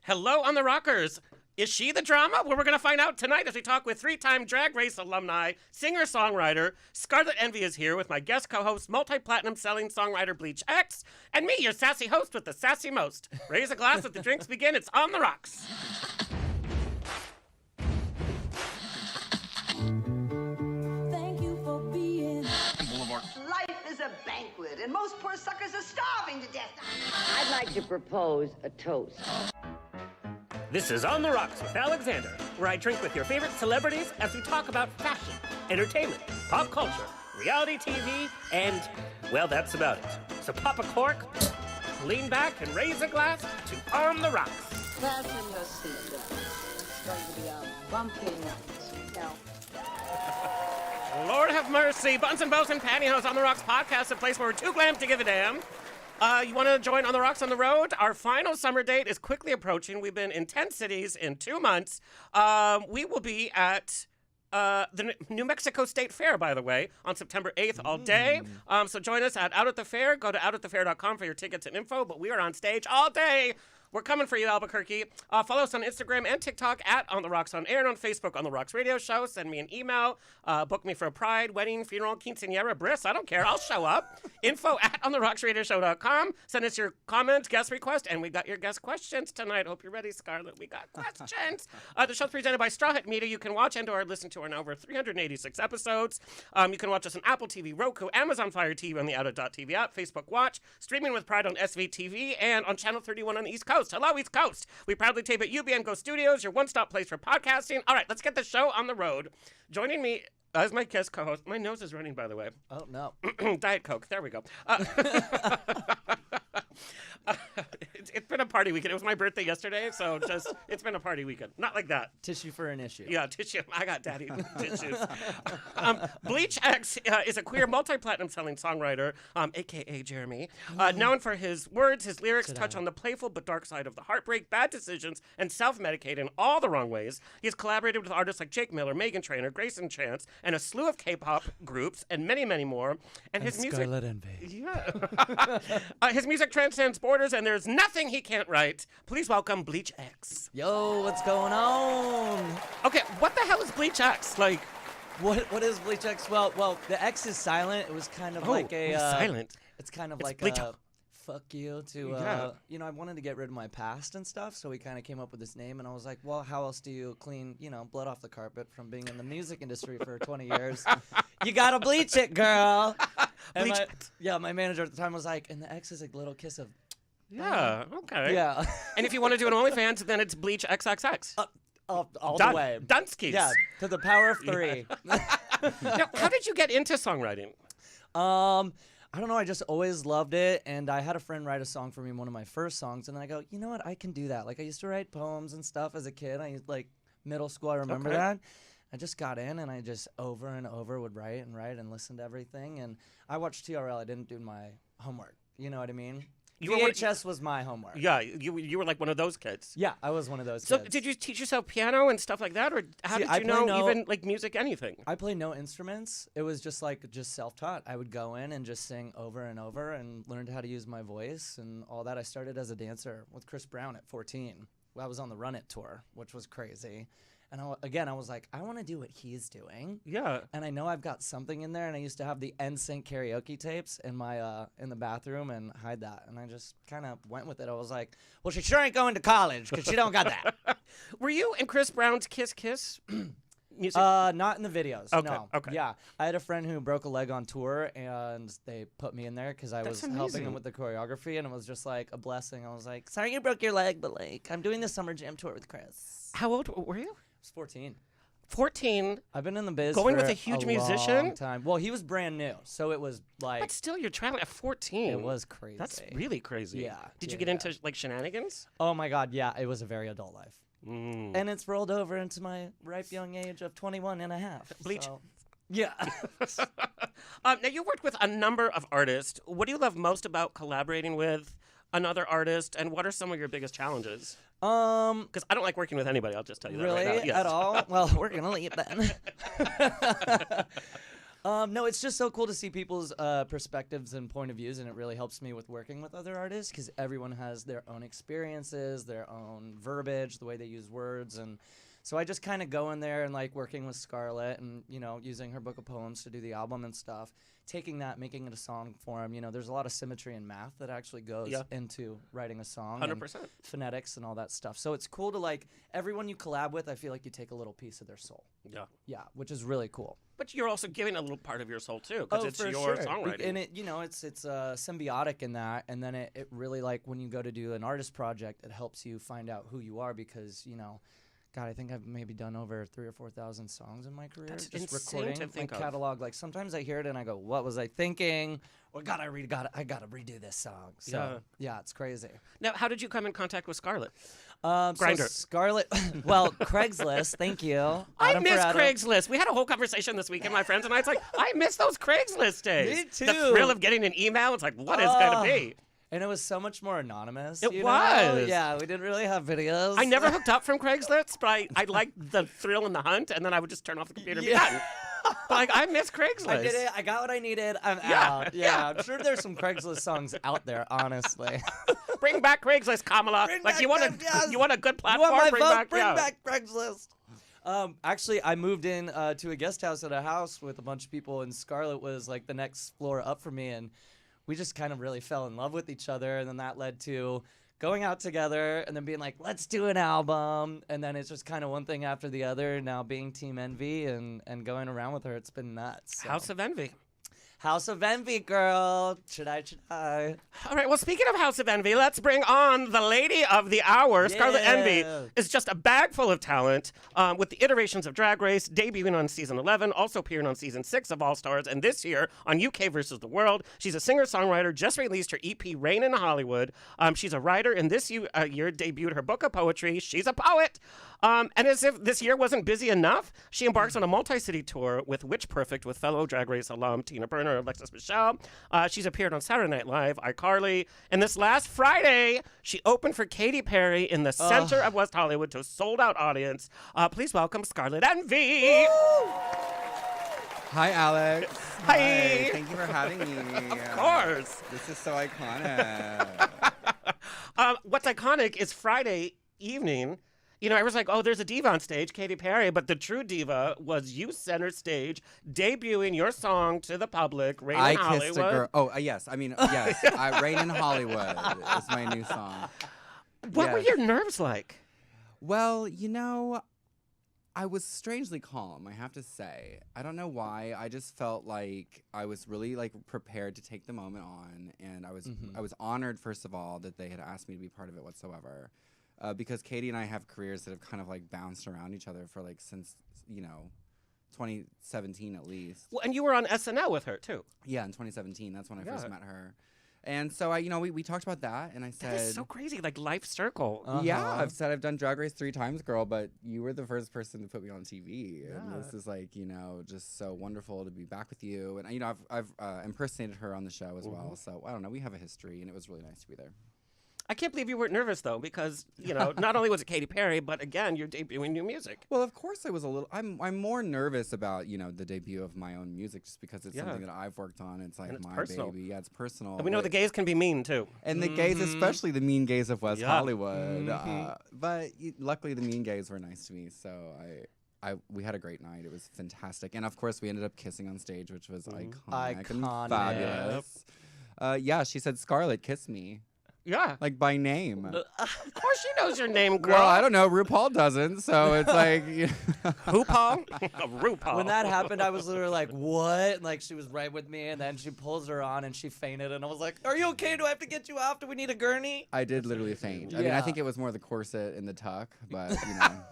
Hello on the Rockers. Is she the drama? Well, we're going to find out tonight as we talk with three-time Drag Race alumni, singer-songwriter, Scarlet Envy is here with my guest co-host, multi-platinum selling songwriter BLEACHx, and me, your sassy host with the sassy most. Raise a glass as the drinks begin. It's on the rocks. Thank you for being Boulevard. Life is a banquet, and most poor suckers are starving to death. I'd like to propose a toast. This is On the Rocks with Alexander, where I drink with your favorite celebrities as we talk about fashion, entertainment, pop culture, reality TV, and, well, that's about it. So pop a cork, lean back, and raise a glass to On the Rocks. Fasten your seatbelt. It's going to be a bumpy night. No. Lord have mercy. Buns and bows and pantyhose On the Rocks podcast, a place where we're too glam to give a damn. You want to join On the Rocks on the road? Our final summer date is quickly approaching. We've been in 10 cities in 2 months. We will be at the New Mexico State Fair, by the way, on September 8th all day. So join us at Out at the Fair. Go to outatthefair.com for your tickets and info, but we are on stage all day. We're coming for you, Albuquerque. Follow us on Instagram and TikTok at On The Rocks On Air and on Facebook On The Rocks Radio Show. Send me an email. Book me for a pride, wedding, funeral, quinceañera, bris. I don't care. I'll show up. Info at ontherocksradioshow.com. Send us your comments, guest request, and we got your guest questions tonight. Hope you're ready, Scarlet. We got questions. The show's presented by Straw Hat Media. You can watch and or listen to our now over 386 episodes. You can watch us on Apple TV, Roku, Amazon Fire TV on the Outer.tv app, Facebook Watch, streaming with Pride on SVTV, and on Channel 31 on the East Coast. Hello, East Coast. We proudly tape at UBN Go Studios, your one-stop place for podcasting. All right, let's get the show on the road. Joining me as my guest co-host, my nose is running, by the way. Oh, no. Diet Coke. There we go. It's been a party weekend. It was my birthday yesterday, so it's been a party weekend. Not like that. Tissue for an issue. Yeah, tissue. I got daddy tissues. BLEACHx is a queer multi-platinum selling songwriter, a.k.a. Jeremy, known for his words, his lyrics touch on the playful but dark side of the heartbreak, bad decisions, and self-medicate in all the wrong ways. He has collaborated with artists like Jake Miller, Megan Trainor, Grayson Chance, and a slew of K-pop groups, and many, many more. And his music... Scarlet Envy. Yeah. His music transcends borders, and there's nothing he can't write. Please welcome BLEACHx. Yo, what's going on? Okay, what the hell is BLEACHx? Like, What is BLEACHx? Well, the X is silent. It was kind of like a silent. It's kind of It's like bleach. a fuck you to Yeah. I wanted to get rid of my past and stuff, so we kind of came up with this name, and I was like, well, how else do you clean, blood off the carpet from being in the music industry for 20 years? You gotta bleach it, girl. And Bleach my, it. yeah, my manager at the time was like, and the X is a little kiss of Yeah, okay. yeah. And if you want to do an OnlyFans, then it's BLEACHxxx. all Done. the way. Dunskies. Yeah, to the power of 3. Now, how did you get into songwriting? I don't know. I just always loved it, and I had a friend write a song for me, one of my first songs, and then I go, you know what? I can do that. Like I used to write poems and stuff as a kid. Like middle school. I remember Okay. that. I just got in, and I just over and over would write and listen to everything. And I watched TRL. I didn't do my homework. You know what I mean? You were one- VHS was my homework. Yeah, you were like one of those kids. Yeah, I was one of those So kids. did you teach yourself piano and stuff like that, or how See, did I you play know no- even like music, anything? I play no instruments. It was just self-taught. I would go in and just sing over and over and learned how to use my voice and all that. I started as a dancer with Chris Brown at 14. I was on the Run It tour, which was crazy. And I was like, I want to do what he's doing. Yeah. And I know I've got something in there. And I used to have the NSYNC karaoke tapes in my in the bathroom and hide that. And I just kind of went with it. I was like, well, she sure ain't going to college because she don't got that. Were you in Chris Brown's Kiss Kiss music? Not in the videos. Okay, No. okay. Yeah, I had a friend who broke a leg on tour, and they put me in there because I That's was helping amazing. him with the choreography, and it was just like a blessing. I was like, sorry you broke your leg, but like I'm doing the summer jam tour with Chris. How old were you? I was 14. 14. I've been in the biz Going for with a huge long musician? time. Well, he was brand new, so it was like But still, you're traveling at 14. it was crazy. That's really crazy. Yeah, Did you yeah, get into like shenanigans? Oh my God, yeah, it was a very adult life. Mm. And it's rolled over into my ripe young age of 21 and a half. Bleach. So, yeah. Now, you worked with a number of artists. What do you love most about collaborating with another artist, and what are some of your biggest challenges? Because I don't like working with anybody, I'll just tell you that Really? right now. Yes. At all? Well, we're gonna leave then. No, it's just so cool to see people's perspectives and point of views, and it really helps me with working with other artists because everyone has their own experiences, their own verbiage, the way they use words, and so I just kind of go in there and like working with Scarlet and, you know, using her book of poems to do the album and stuff, taking that, making it a song form. You know, there's a lot of symmetry and math that actually goes into writing a song. 100%. And phonetics and all that stuff. So it's cool to like, everyone you collab with, I feel like you take a little piece of their soul. Yeah. Yeah, which is really cool. But you're also giving a little part of your soul too, because it's for your sure. songwriting. And it, you know, it's symbiotic in that, and then it really, like, when you go to do an artist project, it helps you find out who you are because, you know, God, I think I've maybe done over 3,000 or 4,000 songs in my career. That's just insane recording to think my of. catalog. Like sometimes I hear it and I go, "What was I thinking?" Or I gotta redo this song. So yeah, it's crazy. Now, how did you come in contact with Scarlet? So Grindr. Scarlet, well, Craigslist. Thank you. I Adam for miss Adam. Craigslist. We had a whole conversation this weekend, my friends, and I was like, I miss those Craigslist days. Me too. The thrill of getting an email. It's like, what is going to be? And it was so much more anonymous. It you was. know? Yeah, we didn't really have videos. I never hooked up from Craigslist, but I liked the thrill and the hunt, and then I would just turn off the computer and be done. But like, I miss Craigslist. I did it. I got what I needed. I'm out. Yeah, I'm sure there's some Craigslist songs out there, honestly. Bring back Craigslist, Kamala. Bring Like back you want yes. you want a good You platform? want my bring vote? back, Bring yeah. back Craigslist. Actually, I moved in to a guest house at a house with a bunch of people, and Scarlet was like the next floor up from me, and we just kind of really fell in love with each other, and then that led to going out together and then being like, let's do an album, and then it's just kind of one thing after the other. Now being Team Envy and going around with her, it's been nuts. So. House of Envy. House of Envy, girl. Should I? All right, well, speaking of House of Envy, let's bring on the lady of the hour. Scarlet Envy is just a bag full of talent with the iterations of Drag Race, debuting on season 11, also appearing on season 6 of All Stars, and this year on UK versus the World. She's a singer-songwriter, just released her EP, Rain in Hollywood. She's a writer, and this year debuted her book of poetry. She's a poet. And as if this year wasn't busy enough, she embarks on a multi-city tour with Witch Perfect with fellow Drag Race alum Tina Burner and Alexis Michelle. She's appeared on Saturday Night Live, iCarly, and this last Friday, she opened for Katy Perry in the center of West Hollywood to a sold-out audience. Please welcome Scarlet Envy. Hi, Alex. Hi. Thank you for having me. Of course. This is so iconic. What's iconic is Friday evening. You know, everyone's like, oh, there's a diva on stage, Katy Perry, but the true diva was you center stage, debuting your song to the public, Rain I in Hollywood. Kissed a Girl. Oh, yes. I mean, yes. Rain in Hollywood is my new song. What were Yes. your nerves like? Well, you know, I was strangely calm, I have to say. I don't know why. I just felt like I was really like prepared to take the moment on, and I was honored, first of all, that they had asked me to be part of it whatsoever. Because Katie and I have careers that have kind of like bounced around each other for like since, you know, 2017 at least. Well, and you were on SNL with her, too. Yeah, in 2017. That's when I first met her. And so we talked about that, and I said, That is so crazy, like life circle. yeah, I've said I've done Drag Race 3 times, girl, but you were the first person to put me on TV. And this is like, you know, just so wonderful to be back with you. And, you know, I've impersonated her on the show as well. So, I don't know, we have a history, and it was really nice to be there. I can't believe you weren't nervous, though, because, you know, not only was it Katy Perry, but again, you're debuting new music. Well, of course I was a little, I'm more nervous about, you know, the debut of my own music just because it's something that I've worked on. It's like And it's my personal. baby. Yeah, it's personal. And we know the gays can be mean, too. And the gays, especially the mean gays of West Yeah. Hollywood. But luckily the mean gays were nice to me, so we had a great night. It was fantastic. And of course we ended up kissing on stage, which was iconic and fabulous. Yeah, she said, Scarlet, kiss me. Yeah. Like by name. Of course she knows your name, girl. Well, I don't know. RuPaul doesn't, so it's like... RuPaul? RuPaul. When that happened, I was literally like, what? And, like, she was right with me, and then she pulls her on, and she fainted, and I was like, are you okay? Do I have to get you off? Do we need a gurney? I did literally faint. I mean, I Yeah. think it was more the corset and the tuck, but, you know...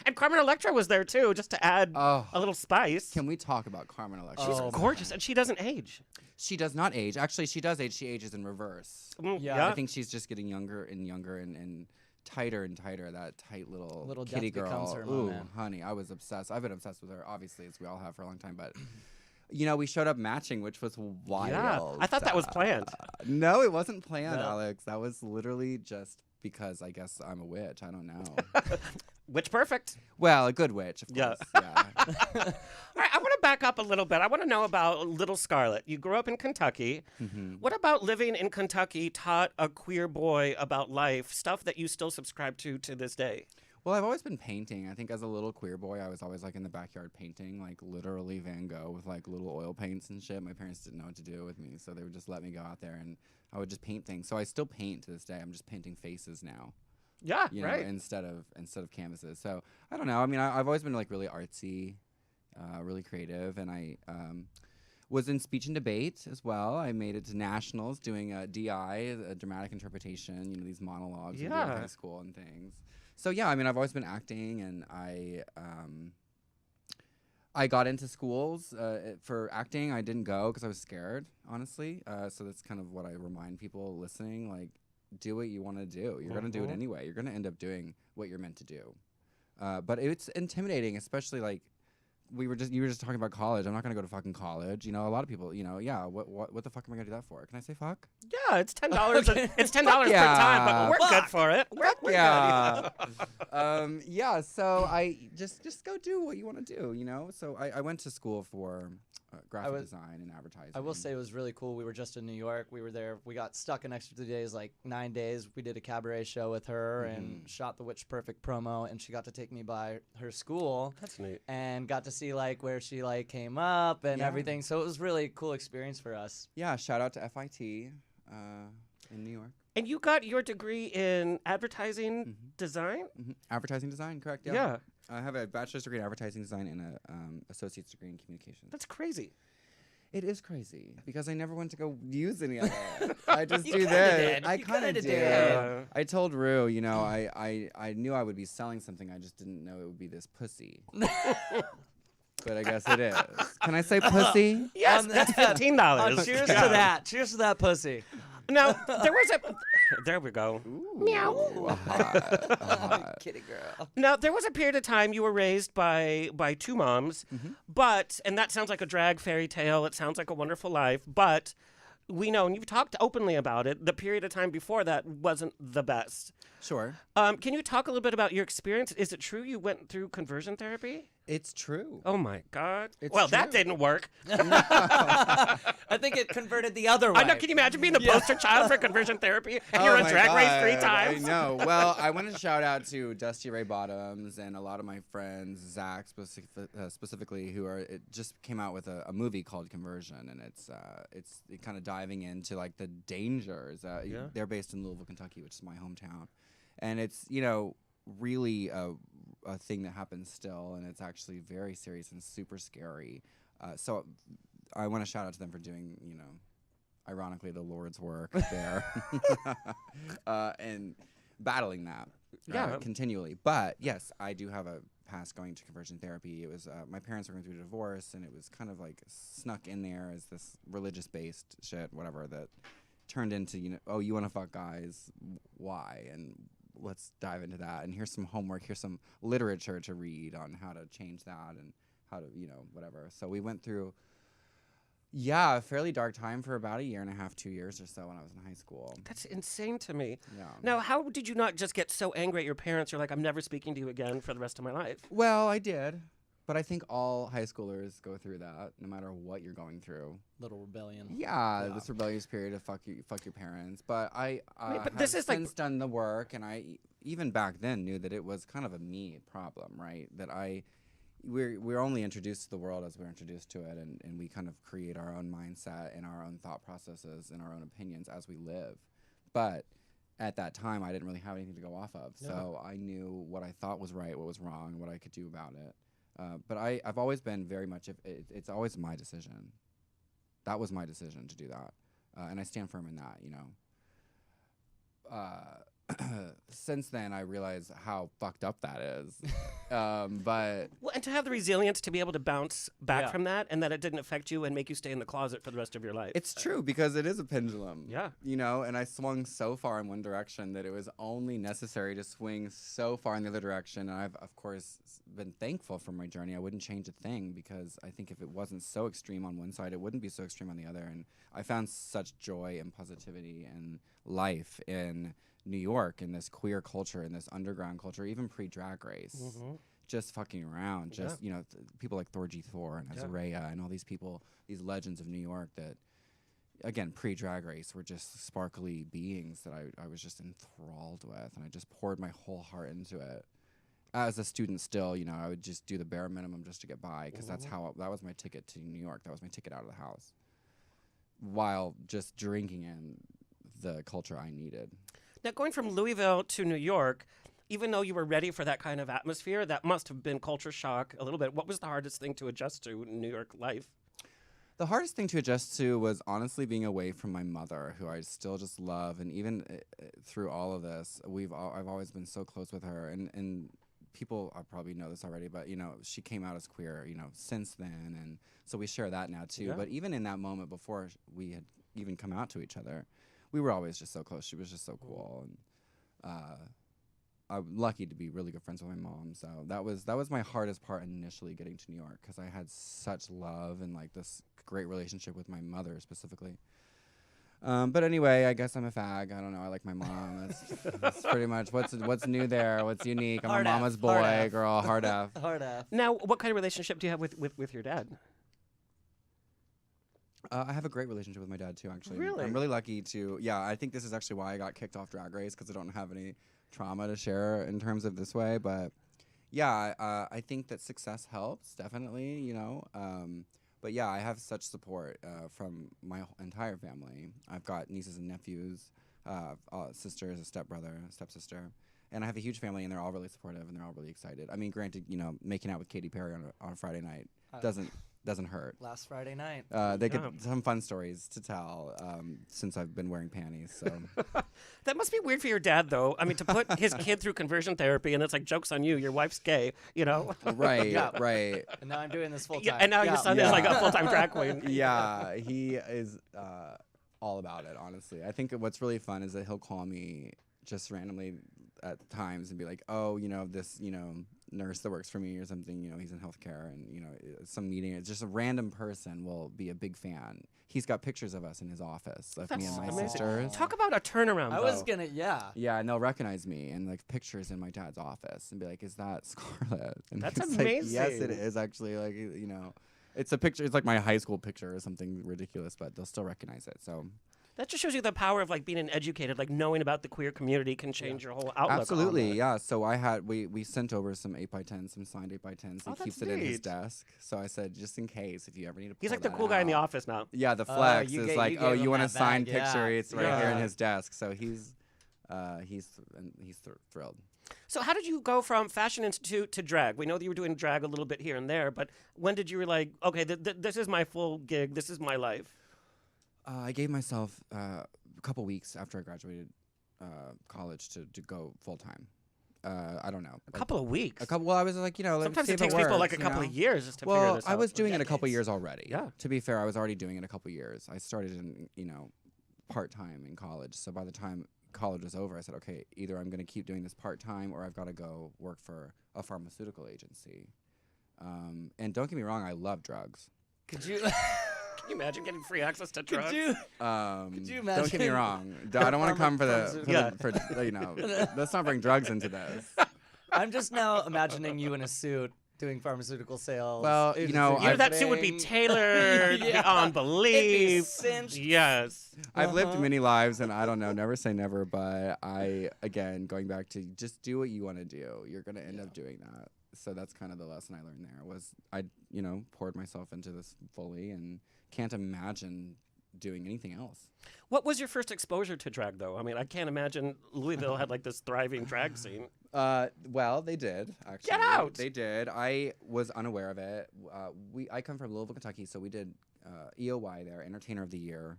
And Carmen Electra was there, too, just to add a little spice. Can we talk about Carmen Electra? She's gorgeous, and she doesn't age. She does not age. Actually, she does age. She ages in reverse. Yeah. I think she's just getting younger and younger and tighter and tighter. That tight little kitty death becomes girl. her Ooh, moment. honey, I was obsessed. I've been obsessed with her, obviously, as we all have for a long time. But, you know, we showed up matching, which was wild. Yeah. I thought that was planned. No, it wasn't planned, No. Alex. That was literally just because I guess I'm a witch. I don't know. Witch perfect. Well, a good witch, of course. Yeah. Yeah. All right, I want to back up a little bit. I want to know about little Scarlet. You grew up in Kentucky. What about living in Kentucky taught a queer boy about life, stuff that you still subscribe to this day? Well, I've always been painting. I think as a little queer boy, I was always like in the backyard painting, like literally Van Gogh with like little oil paints and shit. My parents didn't know what to do with me, so they would just let me go out there and I would just paint things. So I still paint to this day. I'm just painting faces now. Yeah, You know, right. instead of canvases. So I don't know. I mean, I've always been like really artsy, really creative, and I was in speech and debate as well. I made it to nationals doing a DI, a dramatic interpretation. You know, these monologues we did in Yeah. high school and things. So yeah, I mean, I've always been acting, and I got into schools for acting. I didn't go because I was scared, honestly. So that's kind of what I remind people listening, like, do what you want to do. You're going to do it anyway. You're going to end up doing what you're meant to do. But it's intimidating, especially like you were just talking about college. I'm not going to go to fucking college. You know, a lot of people, you know, yeah, what the fuck am I going to do that for? Can I say fuck? Yeah, it's $10. It's $10 per yeah. time, but we're good for it. We're good. Yeah. Yeah, so I just go do what you want to do, you know? So I went to school for graphic design and advertising. I will say it was really cool. We were just in New York. We were there. We got stuck an extra 2 days, like 9 days. We did a cabaret show with her and shot the Witch Perfect promo, and she got to take me by her school. That's neat. And got to see like where she like came up and Yeah. everything. So it was really a cool experience for us. Yeah, shout out to FIT in New York. And you got your degree in advertising design? Advertising design, correct? Yeah. I have a bachelor's degree in advertising design and a associate's degree in communications. That's crazy. It is crazy because I never went to go use any of it. I just You do kinda this. did. I You kind of kinda did. did. I told Rue, you know, I knew I would be selling something. I just didn't know it would be this pussy. But I guess it is. Can I say pussy? Yes, that's $15. Cheers to that. Cheers to that pussy. Now, there was a... There we go. Meow. Kitty girl. Now, there was a period of time you were raised by two moms, but, and that sounds like a drag fairy tale, it sounds like a wonderful life, but we know, and you've talked openly about it, the period of time before that wasn't the best. Sure. Can you talk a little bit about your experience? Is it true you went through conversion therapy? It's true. Oh my God. It's well, that true. didn't work. I think it converted the other way. I know, can you imagine being the poster child for conversion therapy and you're Oh on my Drag Race 3 God, times? I know. Well, I want to shout out to Dusty Ray Bottoms and a lot of my friends, Zach specifically, who it just came out with a movie called Conversion, and it's kind of diving into like the dangers. Yeah. They're based in Louisville, Kentucky, which is my hometown, and it's, you know, really a thing that happens still, and it's actually very serious and super scary. So I want to shout out to them for doing, you know, ironically, the Lord's work there and battling that continually. But yes, I do have a past going to conversion therapy. It was my parents were going through a divorce, and it was kind of like snuck in there as this religious-based shit, whatever, that turned into, you know, oh, you want to fuck guys? Why? And let's dive into that. And here's some homework. Here's some literature to read on how to change that and how to, you know, whatever. So we went through, yeah, a fairly dark time for about 1.5 years, 2 years or so when I was in high school. That's insane to me. Yeah. Now, how did you not just get so angry at your parents? You're like, I'm never speaking to you again for the rest of my life. Well, I did. But I think all high schoolers go through that, no matter what you're going through. Little rebellion. Yeah, this rebellious period of fuck your parents. But I but have this is like- since done the work, and I even back then knew that it was kind of a me problem, right? That we're only introduced to the world as we're introduced to it, and we kind of create our own mindset and our own thought processes and our own opinions as we live. But at that time, I didn't really have anything to go off of, so I knew what I thought was right, what was wrong, what I could do about it. But I've always been very much, it's always my decision. That was my decision to do that. And I stand firm in that, you know. Since then, I realize how fucked up that is. But Well, and to have the resilience to be able to bounce back Yeah. from that and that it didn't affect you and make you stay in the closet for the rest of your life. it's true because it is a pendulum. Yeah. You know, and I swung so far in one direction that it was only necessary to swing so far in the other direction. And I've, of course, been thankful for my journey. I wouldn't change a thing because I think if it wasn't so extreme on one side, it wouldn't be so extreme on the other. And I found such joy and positivity and life in New York and this queer culture and this underground culture, even pre-Drag Race, just fucking around. Just, you know, people like Thorgy Thor and Azalea and all these people, these legends of New York that, again, pre-Drag Race were just sparkly beings that I was just enthralled with. And I just poured my whole heart into it. As a student still, you know, I would just do the bare minimum just to get by because that was my ticket to New York. That was my ticket out of the house while just drinking in the culture I needed. Now, going from Louisville to New York, even though you were ready for that kind of atmosphere, that must have been culture shock a little bit. What was the hardest thing to adjust to in New York life? The hardest thing to adjust to was honestly being away from my mother, who I still just love. And even through all of this, I've always been so close with her. And people probably know this already, but, you know, she came out as queer, you know, since then. And so we share that now, too. Yeah. But even in that moment before we had even come out to each other, we were always just so close. She was just so cool. And I'm lucky to be really good friends with my mom. So that was my hardest part initially getting to New York, because I had such love and like this great relationship with my mother specifically. But anyway, I guess I'm a fag. I don't know. I like my mom. That's pretty much what's new there. What's unique. I'm Hard a F, mama's hard boy, F. girl, hard F. Hard F. Now, what kind of relationship do you have with your dad? I have a great relationship with my dad too, actually. Really? I'm really lucky to. Yeah, I think this is actually why I got kicked off Drag Race, because I don't have any trauma to share in terms of this way. But yeah, I think that success helps, definitely. You know. But yeah, I have such support from my entire family. I've got nieces and nephews, sisters, a stepbrother, a stepsister, and I have a huge family, and they're all really supportive, and they're all really excited. I mean, granted, you know, making out with Katy Perry on a Friday night doesn't hurt. Last Friday night. They get some fun stories to tell since I've been wearing panties. So That must be weird for your dad, though. I mean, to put his kid through conversion therapy, and it's like, joke's on you, your wife's gay, you know? right, Yeah. right. And now I'm doing this full time. Yeah, and now your son is like a full-time drag queen. Yeah, he is all about it, honestly. I think what's really fun is that he'll call me just randomly at times and be like, oh, you know, this, you know, nurse that works for me or something, you know, he's in healthcare, and, you know, some meeting, it's just a random person will be a big fan. He's got pictures of us in his office of me and my amazing. sisters. Talk about a turnaround, I was though. gonna, yeah. Yeah, and they'll recognize me and like pictures in my dad's office and be like, is that Scarlet? And That's it's like, yes, it amazing. is actually. Like, you know, it's a picture, it's like my high school picture or something ridiculous, but they'll still recognize it. So That just shows you the power of like being an educated, like knowing about the queer community can change your whole outlook. absolutely, on it. yeah. So we sent over some 8x10s, some signed 8x10s. Oh, He keeps that's it in his neat. desk. So I said, just in case, if you ever need to pull He's like the that cool guy in the out. office now. Yeah, the flex you is ga- like, you oh, gave you him want a that signed bag, picture? yeah. It's right here in Yeah. his desk. So he's thrilled. So how did you go from Fashion Institute to drag? We know that you were doing drag a little bit here and there, but when did you were like, okay, this is my full gig, this is my life? I gave myself a couple weeks after I graduated college to go full time. I don't know. A couple of weeks. Well, I was like, you know, let's Sometimes see it if takes people works, like a you couple know? of years just to figure Well, this I out. was doing it a couple decades. years already. Yeah. To be fair, I was already doing it a couple years. I started in, you know, part time in college. So by the time college was over, I said, okay, either I'm going to keep doing this part time or I've got to go work for a pharmaceutical agency. And don't get me wrong, I love drugs. Could you? Can you imagine getting free access to drugs? Could you? Could you Don't get me imagine wrong. I don't want to come for the, Yeah. for you know, let's not bring drugs into this. I'm just now imagining you in a suit doing pharmaceutical sales. Well, you know, You know, that suit would be tailored Yeah. beyond belief. cinched. Yes. I've lived many lives, and I don't know, never say never, but again, going back to just do what you want to do. You're going to end up doing that. So that's kind of the lesson I learned there was I, you know, poured myself into this fully and can't imagine doing anything else. What was your first exposure to drag, though? I mean, I can't imagine Louisville had like this thriving drag scene. Well, they did, actually. Get out! They did. I was unaware of it. I come from Louisville, Kentucky, so we did EOY there, Entertainer of the Year,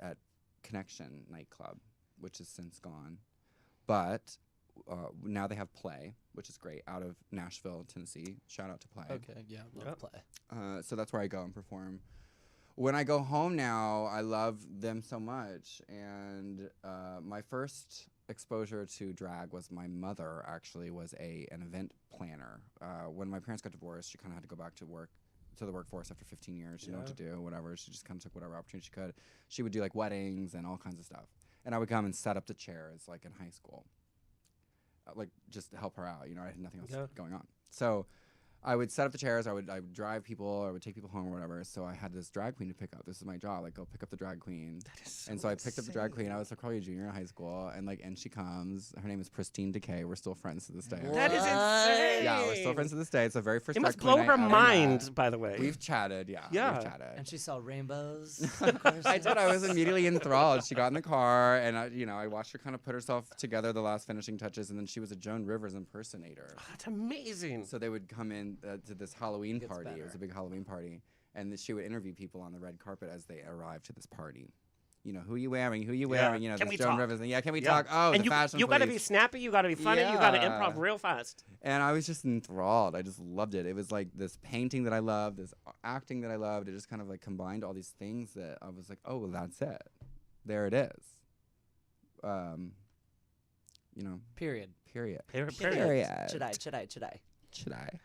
at Connection nightclub, which is since gone. But now they have Play, which is great, out of Nashville, Tennessee. Shout out to Play. Okay, yeah, love play. So that's where I go and perform. When I go home now, I love them so much. And my first exposure to drag was my mother actually was an event planner. When my parents got divorced, she kind of had to go back to the workforce after 15 years. She didn't know what to do, whatever. She just kind of took whatever opportunity she could. She would do like weddings and all kinds of stuff. And I would come and set up the chairs like in high school, like just to help her out. You know, I had nothing else going on. So I would set up the chairs. I would drive people. I would take people home or whatever. So I had this drag queen to pick up. This is my job. Like, go pick up the drag queen. That is so And so I picked up the drag queen. I was like probably a junior in high school, and she comes. Her name is Pristine Decay. We're still friends to this day. That is insane. Yeah, we're still friends to this day. It's the very first. It drag must blow queen I her ever mind, met. by the way. We've chatted, yeah. Yeah. We've chatted. And she saw rainbows. Of course. I did. I was immediately enthralled. She got in the car, and I watched her kind of put herself together, the last finishing touches, and then she was a Joan Rivers impersonator. Oh, that's amazing. So they would come in to this Halloween Gets party. It better. was a big Halloween party, and she would interview people on the red carpet as they arrived to this party. You know, who you wearing? Who you wearing? You know, Can this we Joan talk? Rivers. And can we Yeah. talk? Oh, and the you, fashion you got to be police. snappy. You got to be funny. You got to Yeah. improv real fast. And I was just enthralled. I just loved it. It was like this painting that I loved, this acting that I loved. It just kind of like combined all these things that I was like, oh, well, that's it. There it is. Period. Period. Period. Should I? Should I?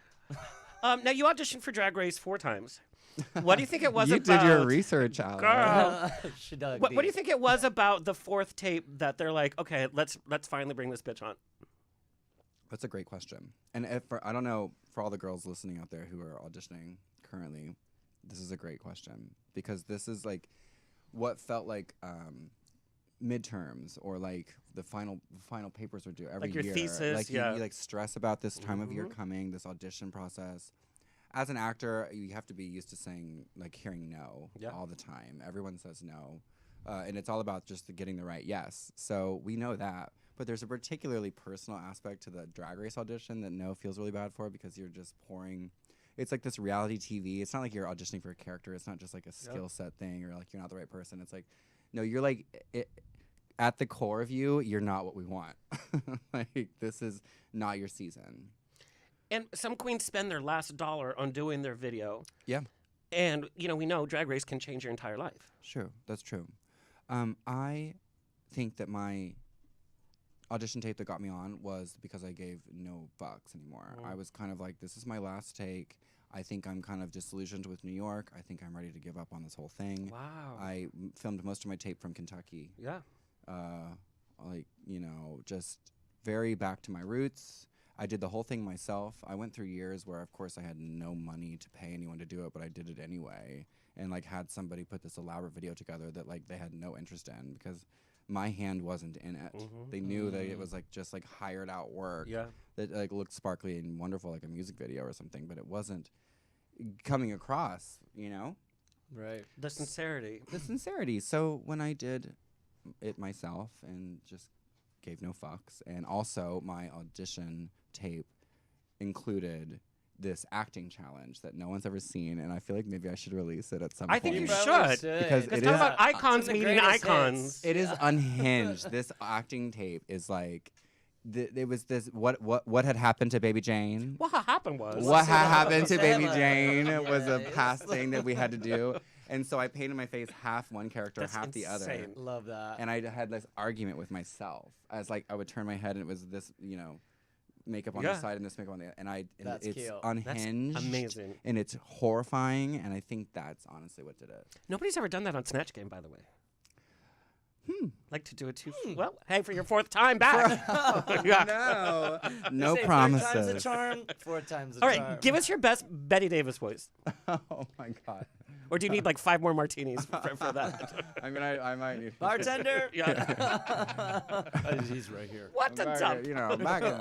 Now you auditioned for Drag Race 4 times. What do you think it was You about? did your research, Alex. Girl. She dug What do you deep. think it was about the 4th tape that they're like, okay, let's finally bring this bitch on? That's a great question. And I don't know, for all the girls listening out there who are auditioning currently, this is a great question because this is like what felt like midterms or like the final papers are due every Like your year. thesis, like yeah. you like stress about this time of year coming, this audition process. As an actor, you have to be used to saying like hearing no all the time. Everyone says no, and it's all about just getting the right yes. So we know that. But there's a particularly personal aspect to the Drag Race audition that no feels really bad for because you're just pouring. It's like this reality TV. It's not like you're auditioning for a character. It's not just like a skill set thing or like you're not the right person. It's like, no, you're like, at the core of you, you're not what we want. Like, this is not your season. And some queens spend their last dollar on doing their video. Yeah. And, we know Drag Race can change your entire life. Sure, that's true. I think that my audition tape that got me on was because I gave no fucks anymore. I was kind of like, this is my last take. I think I'm kind of disillusioned with New York. I think I'm ready to give up on this whole thing. Wow. I filmed most of my tape from Kentucky. Yeah. Just very back to my roots. I did the whole thing myself. I went through years where, of course, I had no money to pay anyone to do it, but I did it anyway. And had somebody put this elaborate video together that they had no interest in because my hand wasn't in it. They knew that it was just hired out work that looked sparkly and wonderful, like a music video or something, but it wasn't coming across, Right. The sincerity. the sincerity. So when I did it myself and just gave no fucks, and also my audition tape included this acting challenge that no one's ever seen, and I feel like maybe I should release it at some I point. think you Probably should. Because Let's it talk is- about icons Some of the meeting greatest icons. hits. It is unhinged. This acting tape is it was this what had happened to Baby Jane. What happened was. What had Say happened to that. Baby Jane was a Yes. past thing that we had to do. And so I painted my face half one character, That's half the other. insane. Love that. And I had this argument with myself. As I would turn my head and it was this, makeup on the Yeah. side and this makeup on the and That's it's cute. unhinged. amazing. And it's horrifying, and I think that's honestly what did it. Nobody's ever done that on Snatch Game, by the way. Like to do it too. Well, hey, for your 4th time back. Yeah. No Say 4 times promises. a charm. 4 times a All charm. right, give us your best Betty Davis voice. Oh my god. Or do you need 5 more martinis for that? I might need Bartender. Yeah. He's right here. What a dump.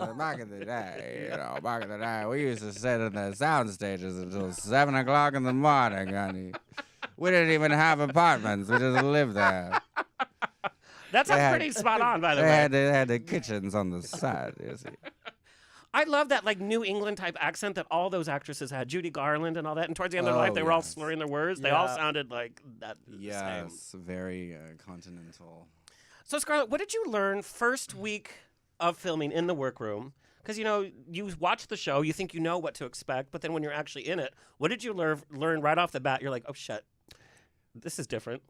Back in the day, we used to sit in the sound stages until 7 o'clock in the morning, honey. We didn't even have apartments. We just lived there. That sounds had- pretty spot on, by the They way. had the kitchens on the side. You see. I love that New England type accent that all those actresses had, Judy Garland and all that. And towards the end of their Oh, life, they were all yes. slurring their words. They all Yeah. sounded like that. The same. Yes, very continental. So Scarlett, what did you learn first week of filming in the workroom? Because you watch the show, you think you know what to expect, but then when you're actually in it, what did you learn right off the bat? You're like, oh shit, this is different.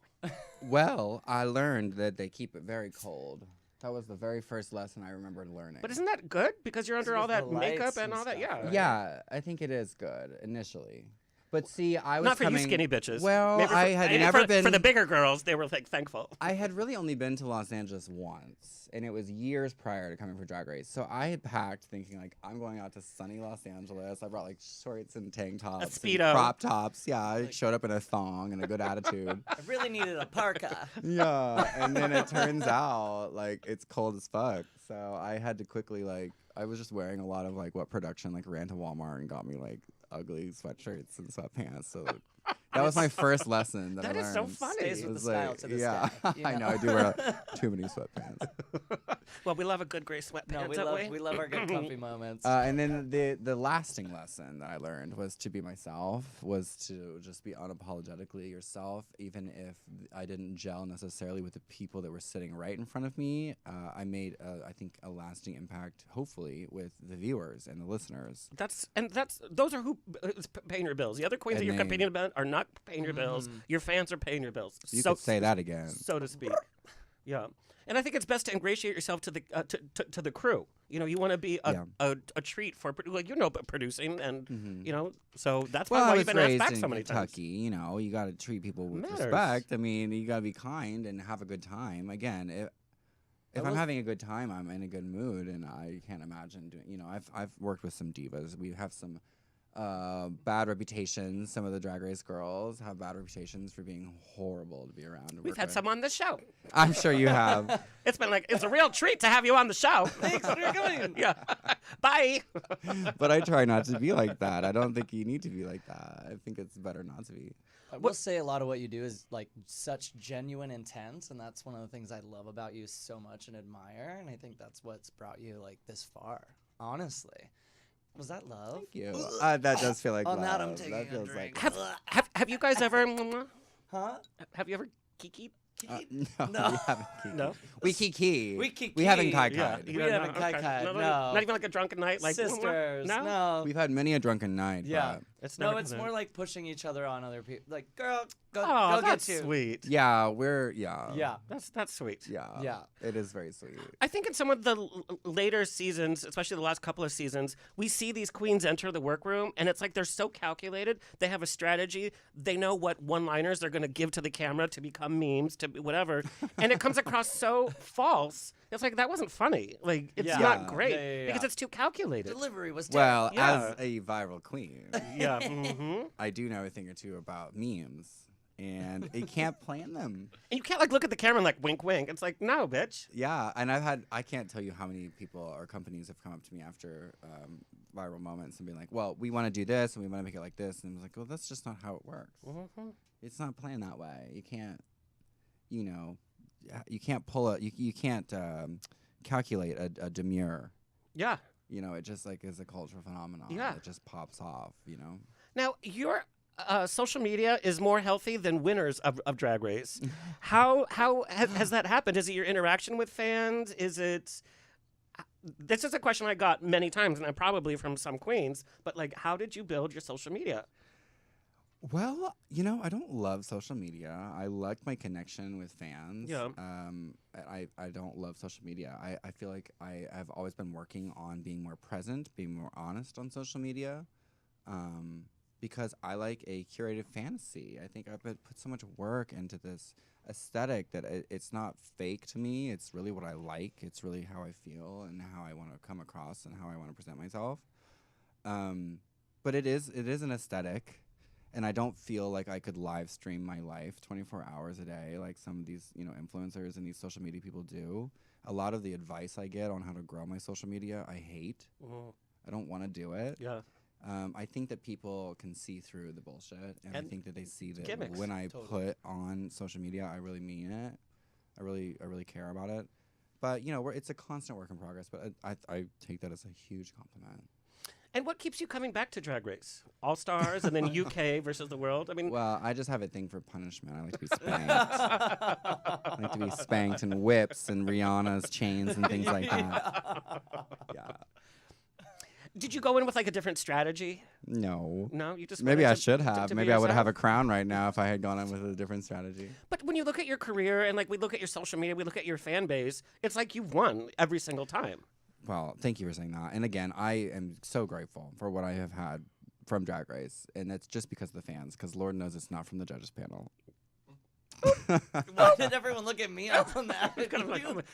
Well, I learned that they keep it very cold. That was the very first lesson I remember learning. But isn't that good? Because you're under With all that the makeup lights and and all that. stuff, Yeah. right? Yeah, I think it is good initially. But see, I was Not for coming, you skinny bitches. Well, Maybe I had never been for the bigger girls. They were like thankful. I had really only been to Los Angeles once, and it was years prior to coming for Drag Race. So I had packed thinking like, I'm going out to sunny Los Angeles. I brought like shorts and tank tops, and Speedo. crop tops. Yeah, I showed up in a thong and a good attitude. I really needed a parka. Yeah, and then it turns out like it's cold as fuck. So I had to quickly like, I was just wearing a lot of like what production like ran to Walmart and got me like ugly sweatshirts and sweatpants. So that was my first lesson that I That learned. is so funny. Stays It with was the style like, to this yeah, day, you I know. know? I do wear too many sweatpants. Well, we love a good gray sweatpants, No, don't we love our good comfy moments. And then the lasting lesson that I learned was to be myself, was to just be unapologetically yourself, even if I didn't gel necessarily with the people that were sitting right in front of me. I made, I think, a lasting impact, hopefully, with the viewers and the listeners. Those are who is paying your bills. The other queens that And you're they- competing about are not paying your bills. Your fans are paying your bills. You so could say that again. so to speak. Yeah, and I think it's best to ingratiate yourself to the to the crew. You know, you want to be a treat for like producing and you know, so that's Well, why I you've was been asked raised back in so many times. Kentucky. You know, you got to treat people with Matters. respect. I mean, you got to be kind and have a good time. Again, if I'm having a good time, I'm in a good mood, and I can't imagine doing. You know, I've worked with some divas. We have some bad reputations. Some of the Drag Race girls have bad reputations for being horrible to be around. We've had some on the show. I'm sure you have. It's been like it's a real treat to have you on the show. Thanks for coming. Yeah, bye. But I try not to be like that. I don't think you need to be like that. I think it's better not to be. I will say a lot of what you do is like such genuine intent, and that's one of the things I love about you so much and admire, and I think that's what's brought you like this far. Honestly, was that love? Thank you. That does feel like On love. that, I'm taking that a feels drink. like Have you guys ever? Huh? Have you ever kiki? no, No. we haven't kiki. No? We kiki. We kiki. We haven't kai Yeah, kai. We haven't kai-kai'd, no. Not even like a drunken night, like Sisters. No, No. We've had many a drunken night. Yeah. it's No, never it's gonna- more like pushing each other on other people. Like, girl, go, Oh, go that's get you. sweet. But yeah, we're yeah. Yeah. That's sweet. Yeah. Yeah. It is very sweet. I think in some of the later seasons, especially the last couple of seasons, we see these queens enter the workroom, and it's like they're so calculated. They have a strategy. They know what one-liners they're going to give to the camera to become memes, to whatever, and it comes across so false. It's like that wasn't funny. Like it's Yeah. not Yeah. great Yeah. because it's too calculated. Delivery was Well, Yeah. as a viral queen, Yeah. Mm-hmm. I do know a thing or two about memes, and you can't plan them. And you can't like look at the camera and like wink, wink. It's like no, bitch. Yeah, and I can't tell you how many people or companies have come up to me after viral moments and been like, well, we want to do this and we want to make it like this. And I was like, well, that's just not how it works. Mm-hmm. It's not planned that way. You can't, you know, you can't pull you can't calculate a demure. Yeah. You know, it just like is a cultural phenomenon. Yeah. It just pops off, you know? Now, your social media is more healthy than winners of Drag Race. How has that happened? Is it your interaction with fans? Is it... This is a question I got many times, and I'm probably from some queens, but like, how did you build your social media? Well, you know, I don't love social media. I like my connection with fans. Yeah. I don't love social media. I feel like I have always been working on being more present, being more honest on social media, because I like a curated fantasy. I think I've put so much work into this aesthetic that it's not fake to me. It's really what I like. It's really how I feel and how I want to come across and how I want to present myself. But it is an aesthetic. And I don't feel like I could live stream my life 24 hours a day like some of these, you know, influencers and these social media people do. A lot of the advice I get on how to grow my social media, I hate. I don't want to do it. Yeah. I think that people can see through the bullshit, and I think that they see that gimmicks. when I Totally. put on social media, I really mean it. I really care about it. But you know, it's a constant work in progress. But I take that as a huge compliment. And what keeps you coming back to Drag Race? All Stars and then UK versus the world? I mean, Well, I just have a thing for punishment. I like to be spanked. I like to be spanked and whips and Rihanna's chains and things like that. Yeah. did you go in with like a different strategy? No. No, you just Maybe wanted I to- should to- have. to be Maybe I would have a yourself? crown right now if I had gone in with a different strategy. But when you look at your career and like we look at your social media, we look at your fan base, it's like you've won every single time. Well, thank you for saying that. And again, I am so grateful for what I have had from Drag Race, and it's just because of the fans. Because Lord knows it's not from the judges panel. Why did everyone look at me on that? Do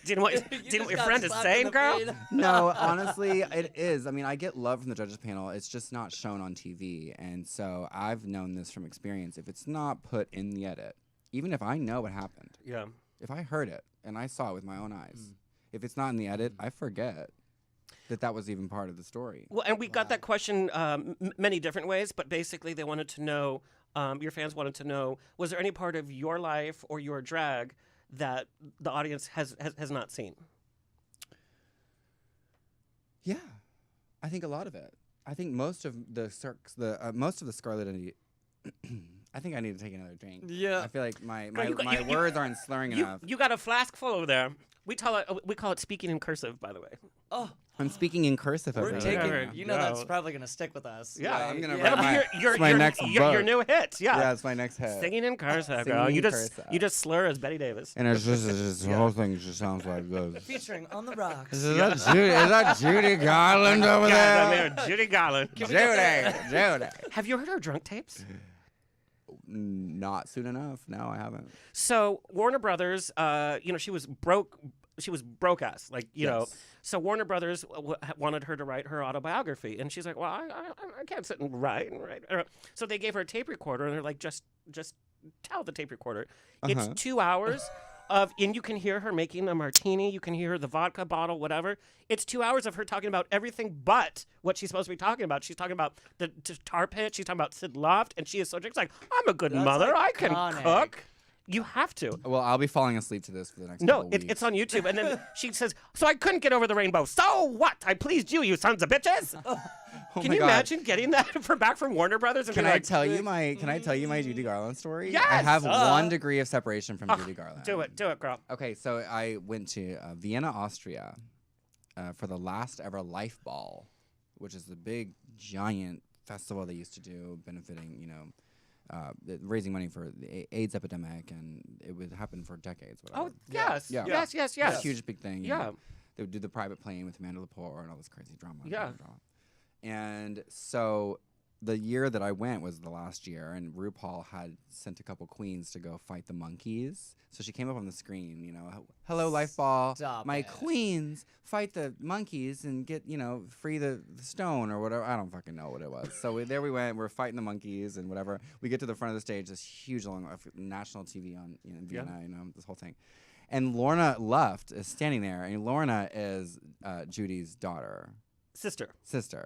you know what your friend is saying, girl? No, honestly, it is. I mean, I get love from the judges panel. It's just not shown on TV, and so I've known this from experience. If it's not put in the edit, even if I know what happened, Yeah. if I heard it and I saw it with my own eyes, if it's not in the edit, I forget that was even part of the story. Well, and we got that question many different ways, but basically they wanted to know, your fans wanted to know, was there any part of your life or your drag that the audience has not seen? Yeah, I think a lot of it. I think most of the Scarlet Envy. I think I need to take another drink. Yeah. I feel like my you- words aren't slurring enough. You got a flask full over there. We call it speaking in cursive, by the way. Oh, I'm speaking in cursive over we're here. taking. Yeah. You know that's probably gonna stick with us. Yeah, I'm gonna That'll write be your my next your book. new hit. Yeah. Yeah, it's my next hit. Singing in cursive, Singing girl. in You cursive. just slur as Betty Davis. And it's just the whole thing just sounds like this. Featuring on the rocks. Is that Judy Garland over there? Judy Garland. Judy. Have you heard her drunk tapes? Not soon enough. No, I haven't. So Warner Brothers, she was broke. She was broke ass, like you know. Yes. So Warner Brothers wanted her to write her autobiography, and she's like, "Well, I can't sit and write." So they gave her a tape recorder, and they're like, "Just tell the tape recorder." It's 2 hours of, and you can hear her making a martini. You can hear the vodka bottle, whatever. It's 2 hours of her talking about everything but what she's supposed to be talking about. She's talking about the tar pit. She's talking about Sid Loft, and she is so drunk. She's like, "I'm a good mother. I can iconic. cook." You have to. Well, I'll be falling asleep to this for the next No, couple weeks. it's on YouTube. And then she says, "So I couldn't get over the rainbow. So what? I pleased you, you sons of bitches." Oh Can my you God. imagine getting that back from Warner Brothers? And Can being I like, tell you my Judy Garland story? Yes! I have 1 degree of separation from Judy Garland. Do it, girl. Okay, so I went to Vienna, Austria, for the last ever Life Ball, which is the big giant festival they used to do, benefiting, raising money for the AIDS epidemic, and it would happen for decades. Whatever. Oh, yes. Yeah. Yes. It's a huge big thing. Yeah. They would do the private plane with Amanda Lepore and all this crazy drama. Yeah. And so the year that I went was the last year, and RuPaul had sent a couple queens to go fight the monkeys. So she came up on the screen, "Hello, Life Ball. Stop My it. queens fight the monkeys and get, free the stone," or whatever. I don't fucking know what it was. So there we went. We're fighting the monkeys and whatever. We get to the front of the stage, this huge long national TV on in Vienna, this whole thing. And Lorna Luft is standing there, and Lorna is Judy's daughter. Sister.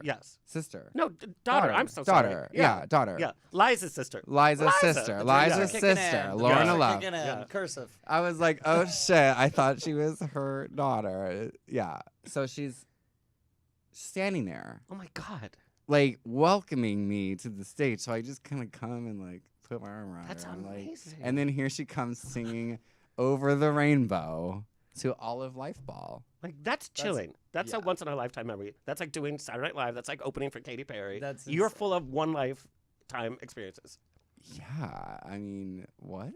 Yes. Sister. No, daughter. I'm so Daughter. sorry. Yeah, daughter. Yeah. Liza's sister. Liza's sister. Liza's Kicking sister. in. Lorna Yeah. Luft. Kicking in. Yeah. Cursive. I was like, oh shit. I thought she was her daughter. Yeah. So she's standing there, Oh my God. like welcoming me to the stage. So I just kind of come and like put my arm around That's her. I'm like, amazing. and then here she comes singing "Over the Rainbow" to Olive Life Ball. Like, that's chilling. That's a once in a lifetime memory. That's like doing Saturday Night Live. That's like opening for Katy Perry. You're insane. full of one lifetime experiences. Yeah. I mean, what?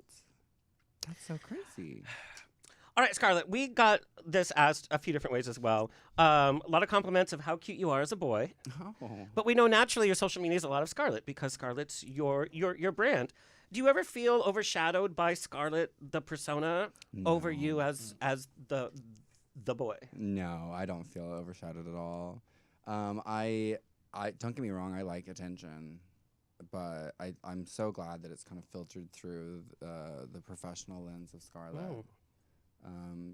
That's so crazy. All right, Scarlett, we got this asked a few different ways as well. A lot of compliments of how cute you are as a boy. Oh. But we know naturally your social media is a lot of Scarlett because Scarlett's your brand. Do you ever feel overshadowed by Scarlett, the persona, over you as the boy? No, I don't feel overshadowed at all. I don't get me wrong, I like attention, but I'm so glad that it's kind of filtered through the professional lens of Scarlett. Oh.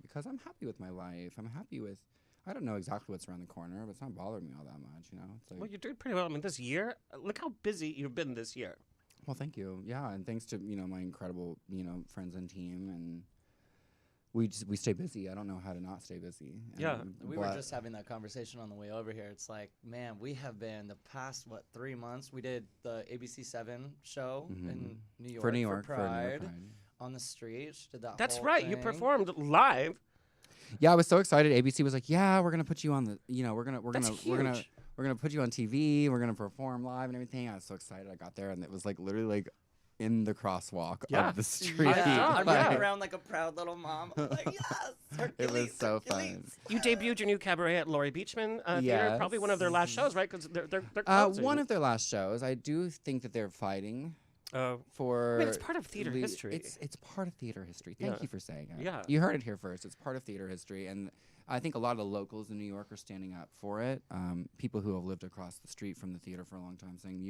Because I'm happy with my life. I'm happy with. I don't know exactly what's around the corner, but it's not bothering me all that much. It's like, Well, you're doing pretty well. I mean, this year, look how busy you've been this year. well, thank you. Yeah, and thanks to my incredible friends and team, and we stay busy. I don't know how to not stay busy. Yeah. We were just having that conversation on the way over here. It's like, man, we have been the past 3 months. We did the ABC7 show in New York for New York for Pride, on the street. Did that. That's whole right. You thing. performed live. Yeah, I was so excited. ABC was like, "Yeah, we're gonna put you on the, we're gonna That's huge. we're gonna put you on TV. We're gonna perform live and everything." I was so excited. I got there, and it was like literally like in the crosswalk Yeah. of the street. Yeah, I'm Like, running around like a proud little mom. I'm like, yes, it was Hercules, so Hercules. fun. You debuted your new cabaret at Laurie Beachman Theater. Yes. Probably one of their last shows, right? Because they're closing. One of their last shows. I do think that they're fighting for. I mean, it's part of theater history. It's part of theater history. Thank Yeah. you for saying it. Yeah. You heard it here first. It's part of theater history, and I think a lot of the locals in New York are standing up for it. People who have lived across the street from the theater for a long time saying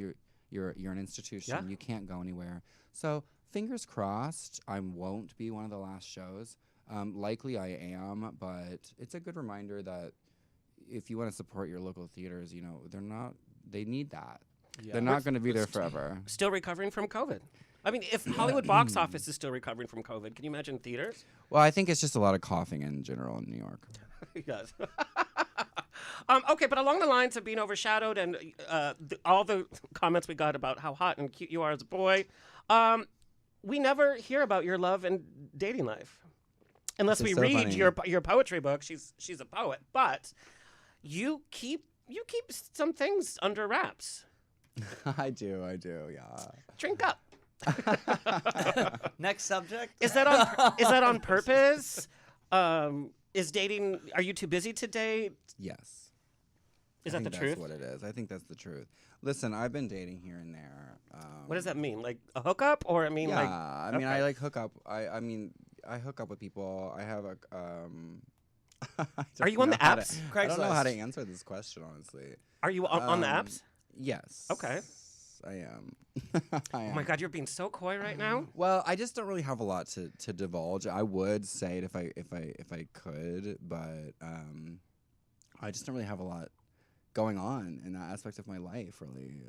you're an institution. Yeah. You can't go anywhere. So fingers crossed. I won't be one of the last shows. Likely I am, but it's a good reminder that if you want to support your local theaters, you know they need that. Yeah. They're not going to be there forever. Still recovering from COVID. I mean, if Hollywood box office is still recovering from COVID, can you imagine theaters? Well, I think it's just a lot of coughing in general in New York. Yes. Okay, but along the lines of being overshadowed and all the comments we got about how hot and cute you are as a boy, we never hear about your love and dating life, unless This we is so read funny. your poetry book. She's a poet, but you keep some things under wraps. I do, yeah. Drink up. Next subject. Is that on purpose? Is dating? Are you too busy to date? Yes. Is I that the think truth? That's what it is. I think that's the truth. Listen, I've been dating here and there. What does that mean? Like a hookup, or I mean, Yeah, like I mean, okay. I like hook up. I mean, I hook up with people. I have a. I Are you don't on the know how to- apps? I don't know how to Craigslist. answer this question, honestly. Are you on the apps? Yes. Okay. I am. Oh my God, you're being so coy right now. Well, I just don't really have a lot to divulge. I would say it if I could, but I just don't really have a lot going on in that aspect of my life. Really,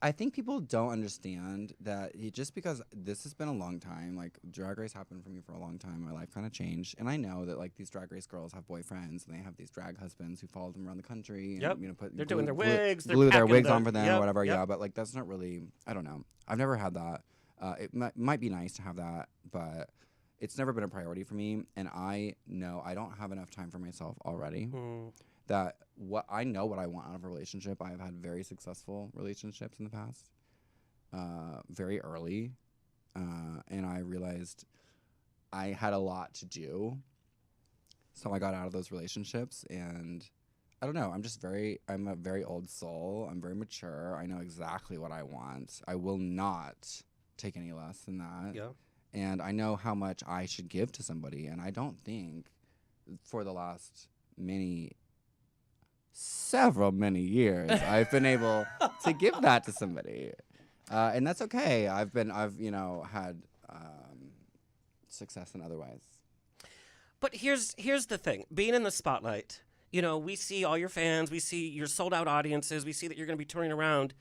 I think people don't understand that just because this has been a long time, like Drag Race happened for me for a long time, my life kind of changed, and I know that like these Drag Race girls have boyfriends and they have these drag husbands who follow them around the country. And, Yep. They're doing their wigs, they're glue their packing wigs the- on for them yep, or whatever. yep. Yeah, but like that's not really. I don't know. I've never had that. It might be nice to have that, but it's never been a priority for me, and I know I don't have enough time for myself already. That I know what I want out of a relationship. I have had very successful relationships in the past. Very early, and I realized I had a lot to do, so I got out of those relationships, and I don't know, I'm a very old soul, I'm very mature, I know exactly what I want, I will not take any less than that, Yeah. and I know how much I should give to somebody, and I don't think for the last several many years, I've been able to give that to somebody. And that's okay. I've had success in other ways. But here's the thing: being in the spotlight, we see all your fans, we see your sold out audiences, we see that you're going to be touring around.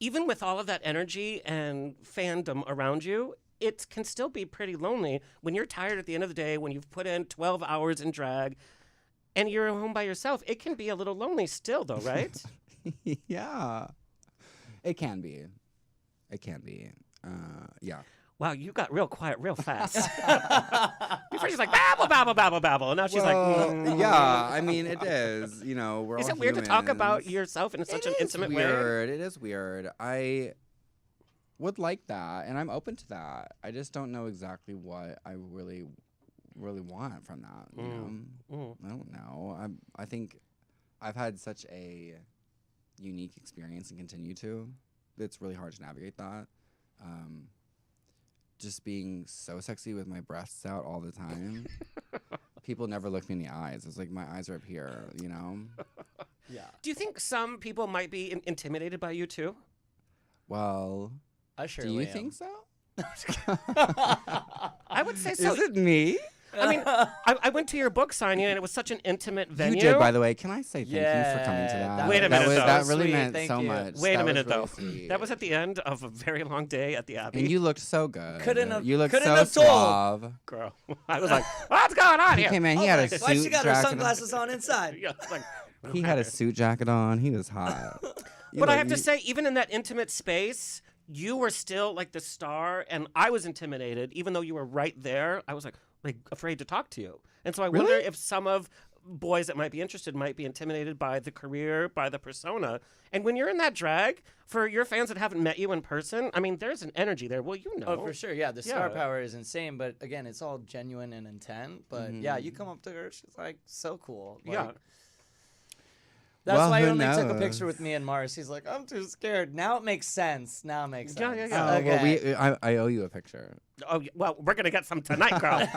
Even with all of that energy and fandom around you, it can still be pretty lonely when you're tired at the end of the day, when you've put in 12 hours in drag, and you're home by yourself. It can be a little lonely still, though, right? Yeah, it can be. It can be. Yeah. Wow, you got real quiet real fast. Before she's like, babble, babble, babble, babble. And now she's like, yeah, I mean, it is. We're Is all it weird to talk about humans. yourself in such an It is intimate way? weird. It is weird. I would like that, and I'm open to that. I just don't know exactly what I really want from that. I don't know. I think I've had such a unique experience and continue to. It's really hard to navigate that. Just being so sexy with my breasts out all the time. People never look me in the eyes. It's like my eyes are up here, Yeah. Do you think some people might be intimidated by you too? Well, I do surely you am. think so? I would say so. Is it me? I mean, I went to your book signing and it was such an intimate venue. You did, by the way. Can I say thank you for coming to Yeah, that? Wait a minute, though. That really Sweet, meant thank so you. much. Wait a That was minute, really though. sweet. That was at the end of a very long day at the Abbey. And you looked so good. You looked couldn't so have told. suave. Girl, I was like, what's going on He here? came in. He I had was a like, why suit she got her jacket. sunglasses on inside? Yeah, it's like, He had a suit jacket on. He was hot. but I have to say, even in that intimate space, you were still like the star, and I was intimidated, even though you were right there. I was like afraid to talk to you, and so I wonder Really? if some of boys that might be interested might be intimidated by the career, by the persona. And when you're in that drag, for your fans that haven't met you in person, I mean, there's an energy there. Well, you know. Oh, for sure. Yeah, the star Yeah. power is insane. But again, it's all genuine and intent. But yeah, you come up to her, she's like, so cool. Like, Yeah. That's Well, why he who only took a knows? picture with me and Mars. He's like, I'm too scared. Now it makes sense. Yeah, yeah. Oh, Okay. well, I owe you a picture. Oh, well, we're going to get some tonight, girl.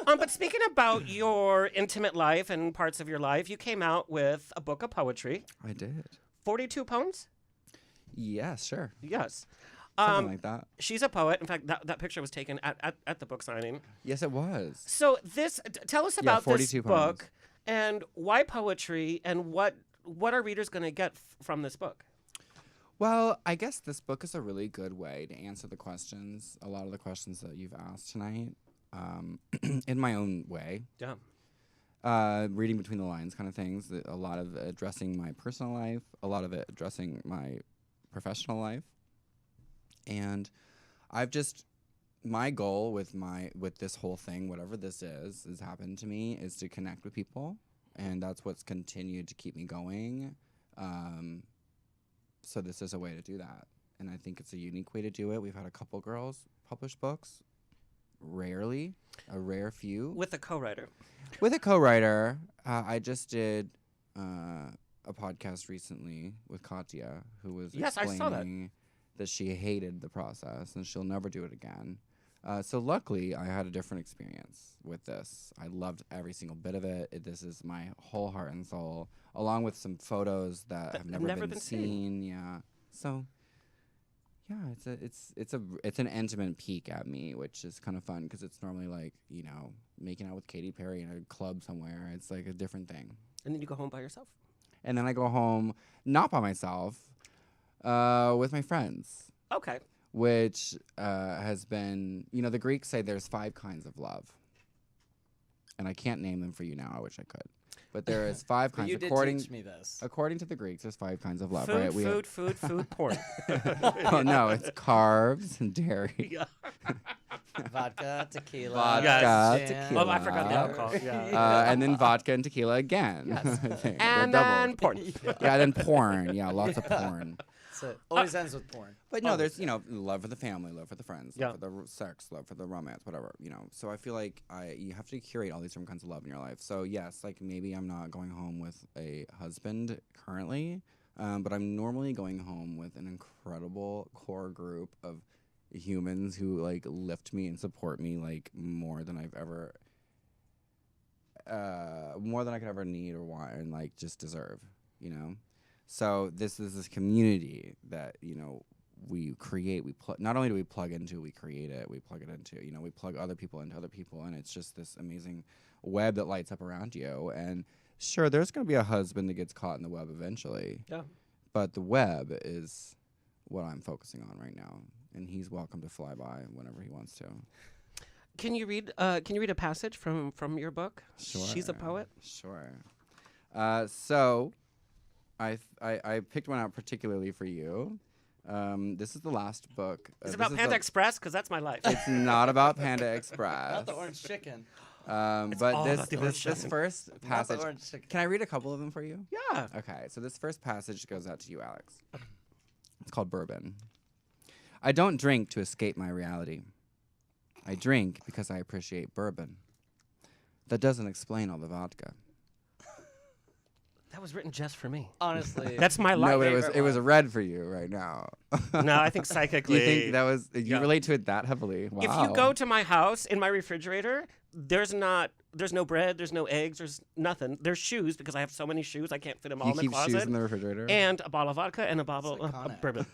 But speaking about your intimate life and parts of your life, you came out with a book of poetry. I did. 42 poems? Yeah, sure. Yes. Something like that. She's a poet. In fact, that picture was taken at the book signing. Yes, it was. So tell us about this 42 book poems. and why poetry and what are readers going to get from this book? Well, I guess this book is a really good way to answer the questions, a lot of the questions that you've asked tonight, in my own way. Yeah. Reading between the lines kind of things, a lot of it addressing my personal life, a lot of it addressing my professional life. And my goal with this whole thing, whatever this is happened to me, is to connect with people. And that's what's continued to keep me going. So this is a way to do that. And I think it's a unique way to do it. We've had a couple girls publish books, rarely, a rare few. With a co-writer. With a co-writer, I just did a podcast recently with Katya, who was Yes, I saw that. explaining that she hated the process and she'll never do it again. So luckily, I had a different experience with this. I loved every single bit of it. This is my whole heart and soul, along with some photos that have never been seen. Yeah. So, yeah, it's an intimate peek at me, which is kind of fun because it's normally like, making out with Katy Perry in a club somewhere. It's like a different thing. And then you go home by yourself. And then I go home not by myself, with my friends. Okay. Which has been, the Greeks say there's 5 kinds of love. And I can't name them for you now. I wish I could. But there is 5 But kinds. you did according teach me this. According to the Greeks, there's 5 kinds of love, Food, right? food, porn. Oh, no, it's carbs and dairy. Yeah. Vodka, tequila. Vodka, Yes. tequila. Oh, I forgot the alcohol. Yeah. And then vodka and tequila again. I think. And They're then double. porn. Yeah, then porn. Yeah, lots of porn. So it always ends with porn. But no, there's, love for the family, love for the friends, Yeah. love for the sex, love for the romance, whatever, So I feel like you have to curate all these different kinds of love in your life. So yes, like maybe I'm not going home with a husband currently, but I'm normally going home with an incredible core group of humans who like lift me and support me like more than I could ever need or want and like just deserve, So this is this community that, we create. Not only do we plug into, we create it. We plug it into, we plug other people into other people. And it's just this amazing web that lights up around you. And sure, there's going to be a husband that gets caught in the web eventually. Yeah. But the web is what I'm focusing on right now. And he's welcome to fly by whenever he wants to. Can you read a passage from your book? Sure. She's a poet. Sure. So I picked one out particularly for you. This is the last book. Is it about Panda Express? Because that's my life. It's not about Panda Express. Not the orange chicken. But all about the orange this chicken. first Not the passage. orange chicken. Can I read a couple of them for you? Yeah. Okay, so this first passage goes out to you, Alex. It's called Bourbon. I don't drink to escape my reality. I drink because I appreciate bourbon. That doesn't explain all the vodka. That was written just for me. Honestly. That's my life. No, but it was red for you right now. No, I think psychically. You think that was you Yeah. relate to it that heavily? Wow. If you go to my house, in my refrigerator, there's no bread, there's no eggs, there's nothing. There's shoes because I have so many shoes I can't fit them all you in the keep closet. shoes in the refrigerator. And a bottle of vodka and a bottle of iconic. bourbon.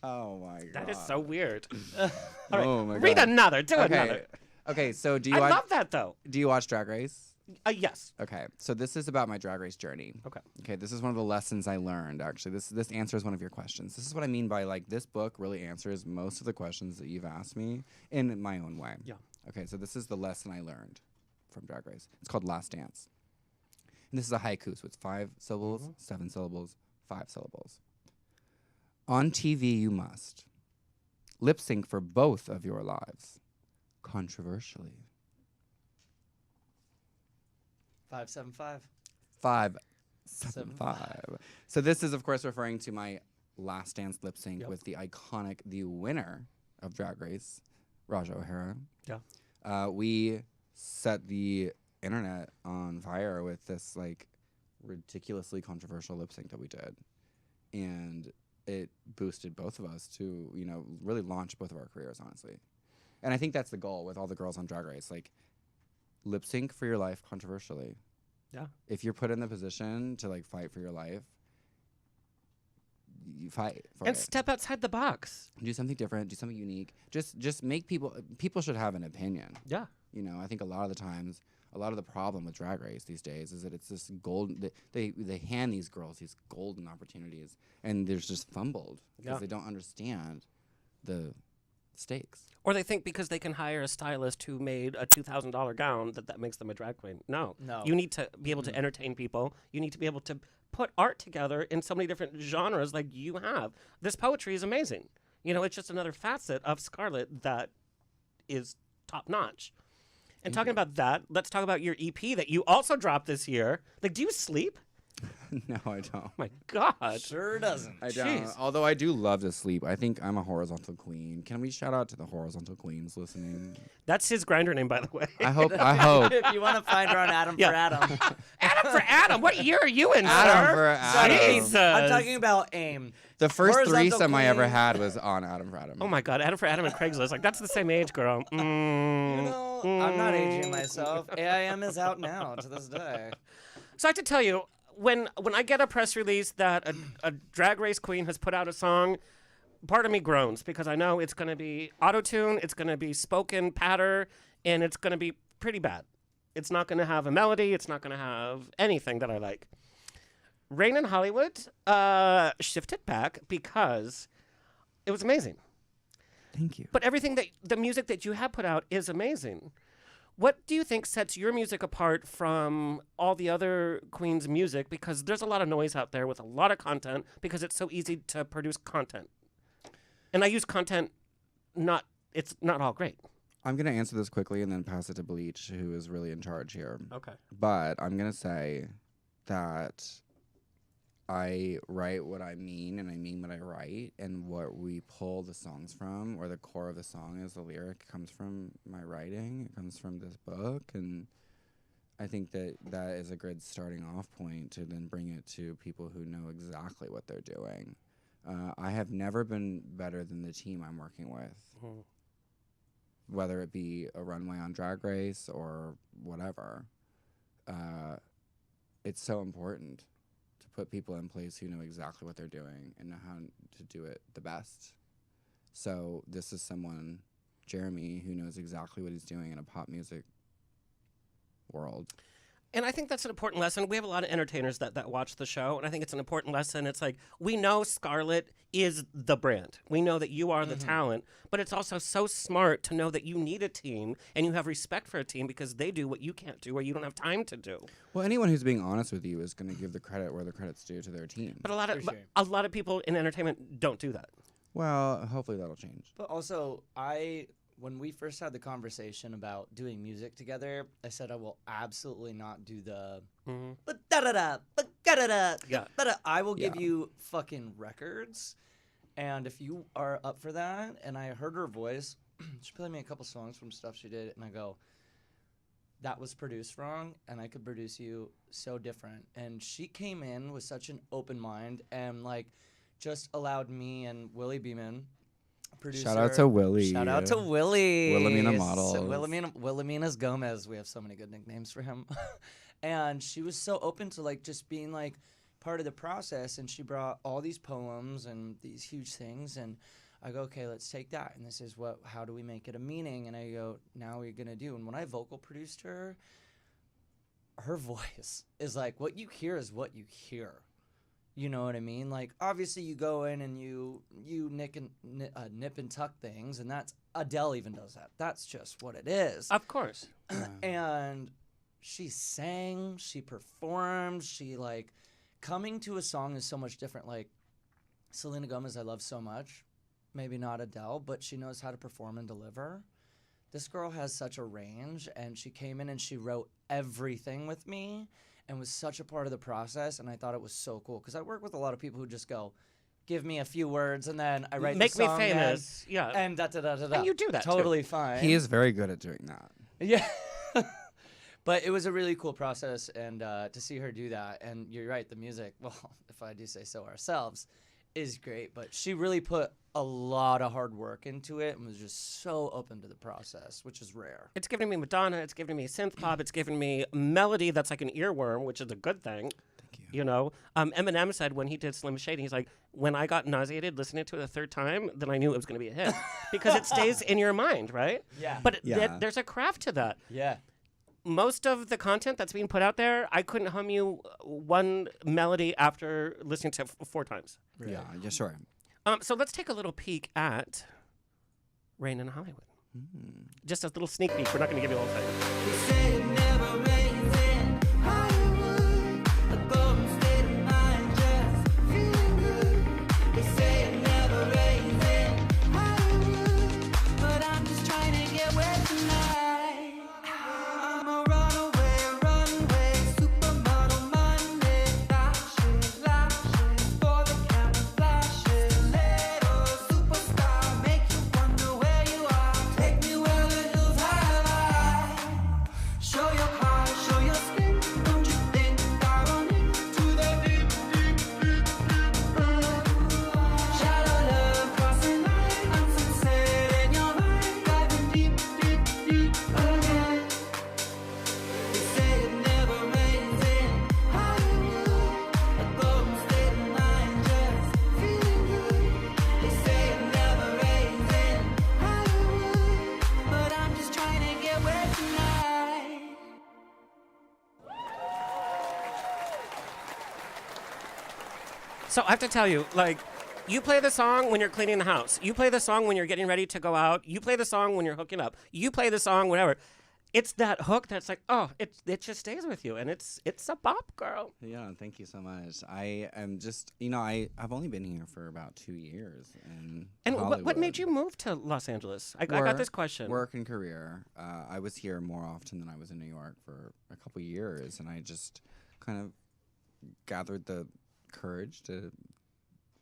Oh my god. That is so weird. All right, Oh my read god. another. Do Okay. another. Okay, so do you I watch love that though. do you watch Drag Race? Yes. Okay, so this is about my Drag Race journey. Okay, this is one of the lessons I learned, actually. This answers one of your questions. This is what I mean by, like, this book really answers most of the questions that you've asked me in my own way. Yeah. Okay, so this is the lesson I learned from Drag Race. It's called Last Dance. And this is a haiku, so it's 5 syllables, 7 syllables, 5 syllables. On TV you must lip sync for both of your lives, controversially. 575. 575. So this is, of course, referring to my last dance lip sync with the winner of Drag Race, Raja O'Hara. Yeah. We set the internet on fire with this like ridiculously controversial lip sync that we did, and it boosted both of us to really launch both of our careers, honestly. And I think that's the goal with all the girls on Drag Race, like lip sync for your life controversially. Yeah. If you're put in the position to like fight for your life, you fight for And it. step outside the box. Do something different, do something unique. Just make people should have an opinion. Yeah. I think a lot of the times, a lot of the problem with Drag Race these days is that it's this golden, they hand these girls these golden opportunities and they're just fumbled because they don't understand the stakes. Or they think because they can hire a stylist who made a $2,000 gown that makes them a drag queen. No. You need to be able to entertain people. You need to be able to put art together in so many different genres like you have. This poetry is amazing. It's just another facet of Scarlet that is top notch. And talking about that, let's talk about your EP that you also dropped this year. Like, do you sleep? No, I don't. Oh my God. Sure doesn't. I don't. Jeez. Although I do love to sleep. I think I'm a horizontal queen. Can we shout out to the horizontal queens listening? That's his grinder name, by the way. I hope. I hope. If you want to find her on Adam for Adam. Adam for Adam. What year are you in, Adam sir? for Adam. Jesus. I'm talking about AIM. The first Horizontal threesome I ever queen. had was on Adam for Adam. Oh my God, Adam for Adam and Craigslist. Like, that's the same age, girl. I'm not aging myself. AIM is out now to this day. So I have to tell you, when I get a press release that a drag race queen has put out a song, part of me groans because I know it's going to be auto-tune, it's going to be spoken patter, and it's going to be pretty bad. It's not going to have a melody. It's not going to have anything that I like. Rain in Hollywood shifted back because it was amazing. Thank you. But everything the music that you have put out is amazing. What do you think sets your music apart from all the other queens' music? Because there's a lot of noise out there with a lot of content because it's so easy to produce content. And I use content, it's not all great. I'm going to answer this quickly and then pass it to BLEACHx, who is really in charge here. Okay. But I'm going to say that I write what I mean, and I mean what I write, and what we pull the songs from, or the core of the song is the lyric, comes from my writing. It comes from this book, and I think that is a good starting off point to then bring it to people who know exactly what they're doing. I have never been better than the team I'm working with, whether it be a runway on Drag Race or whatever. It's so important to put people in place who know exactly what they're doing and know how to do it the best. So this is someone, Jeremy, who knows exactly what he's doing in a pop music world. And I think that's an important lesson. We have a lot of entertainers that watch the show, and I think it's an important lesson. It's like, we know Scarlet is the brand. We know that you are the talent, but it's also so smart to know that you need a team and you have respect for a team because they do what you can't do or you don't have time to do. Well, anyone who's being honest with you is going to give the credit where the credit's due to their team. But a lot of people in entertainment don't do that. Well, hopefully that'll change. But also, when we first had the conversation about doing music together, I said I will absolutely not do the but da da da, but da da da. Yeah. I will give you fucking records, and if you are up for that, and I heard her voice, she played me a couple songs from stuff she did, and I go, that was produced wrong, and I could produce you so different. And she came in with such an open mind, and like just allowed me and Willie Beeman. Producer. Shout out to Willie. Shout out to Willie. Wilhelmina Models. Wilhelmina's Gomez. We have so many good nicknames for him. And she was so open to like just being like part of the process. And she brought all these poems and these huge things. And I go, okay, let's take that. And this is how do we make it a meaning? And I go, now we're going to do. And when I vocal produced her voice is like, what you hear is what you hear. You know what I mean? Like, obviously, you go in and you nip and tuck things, and that's Adele even does that. That's just what it is. Of course. And she sang, she performed, she like coming to a song is so much different. Like Selena Gomez, I love so much. Maybe not Adele, but she knows how to perform and deliver. This girl has such a range, and she came in and she wrote everything with me and was such a part of the process. And I thought it was so cool because I work with a lot of people who just go, give me a few words and then I write Make the song me famous. and, Yeah. and da da da da da. And you do that too. totally fine. He is very good at doing that. Yeah. But it was a really cool process, and to see her do that, and you're right, the music, well, if I do say so ourselves, is great, but she really put a lot of hard work into it and was just so open to the process, which is rare. It's giving me Madonna. It's giving me synth pop. It's giving me melody that's like an earworm, which is a good thing. Thank you. You know, Eminem said when he did Slim Shady, he's like, when I got nauseated listening to it a third time, then I knew it was going to be a hit because it stays in your mind, right? Yeah. But Yeah. there's a craft to that. Yeah. Most of the content that's being put out there, I couldn't hum you one melody after listening to it 4 times. Yeah, sure. So let's take a little peek at Rain in Hollywood. Just a little sneak peek. We're not going to give you the whole thing. So I have to tell you, like, you play the song when you're cleaning the house. You play the song when you're getting ready to go out. You play the song when you're hooking up. You play the song whenever. It's that hook that's like, oh, it just stays with you, and it's a bop, girl. Yeah, thank you so much. I am just, I've only been here for about 2 years. And what made you move to Los Angeles? I got this question. Work and career. I was here more often than I was in New York for a couple years, and I just kind of gathered the courage to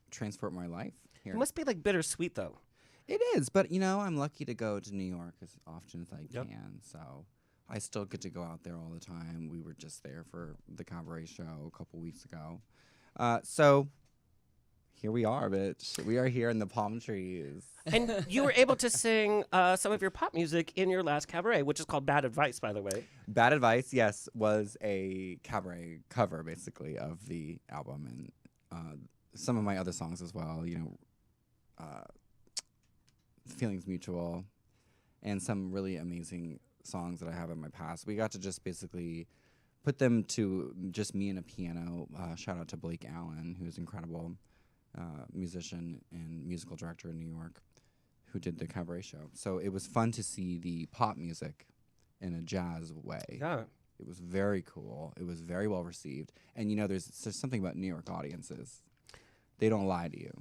transport my life here. It must be like bittersweet, though. It is, but I'm lucky to go to New York as often as I Yep. can, so I still get to go out there all the time. We were just there for the cabaret show a couple weeks ago. So here we are, bitch. We are here in the palm trees. And you were able to sing some of your pop music in your last cabaret, which is called Bad Advice, by the way. Bad Advice, yes, was a cabaret cover, basically, of the album, and some of my other songs as well, Feelings Mutual, and some really amazing songs that I have in my past. We got to just basically put them to just me and a piano. Shout out to Blake Allen, who's an incredible musician and musical director in New York, who did the cabaret show. So it was fun to see the pop music in a jazz way. Yeah. It was very cool. It was very well received. And there's something about New York audiences. They don't lie to you.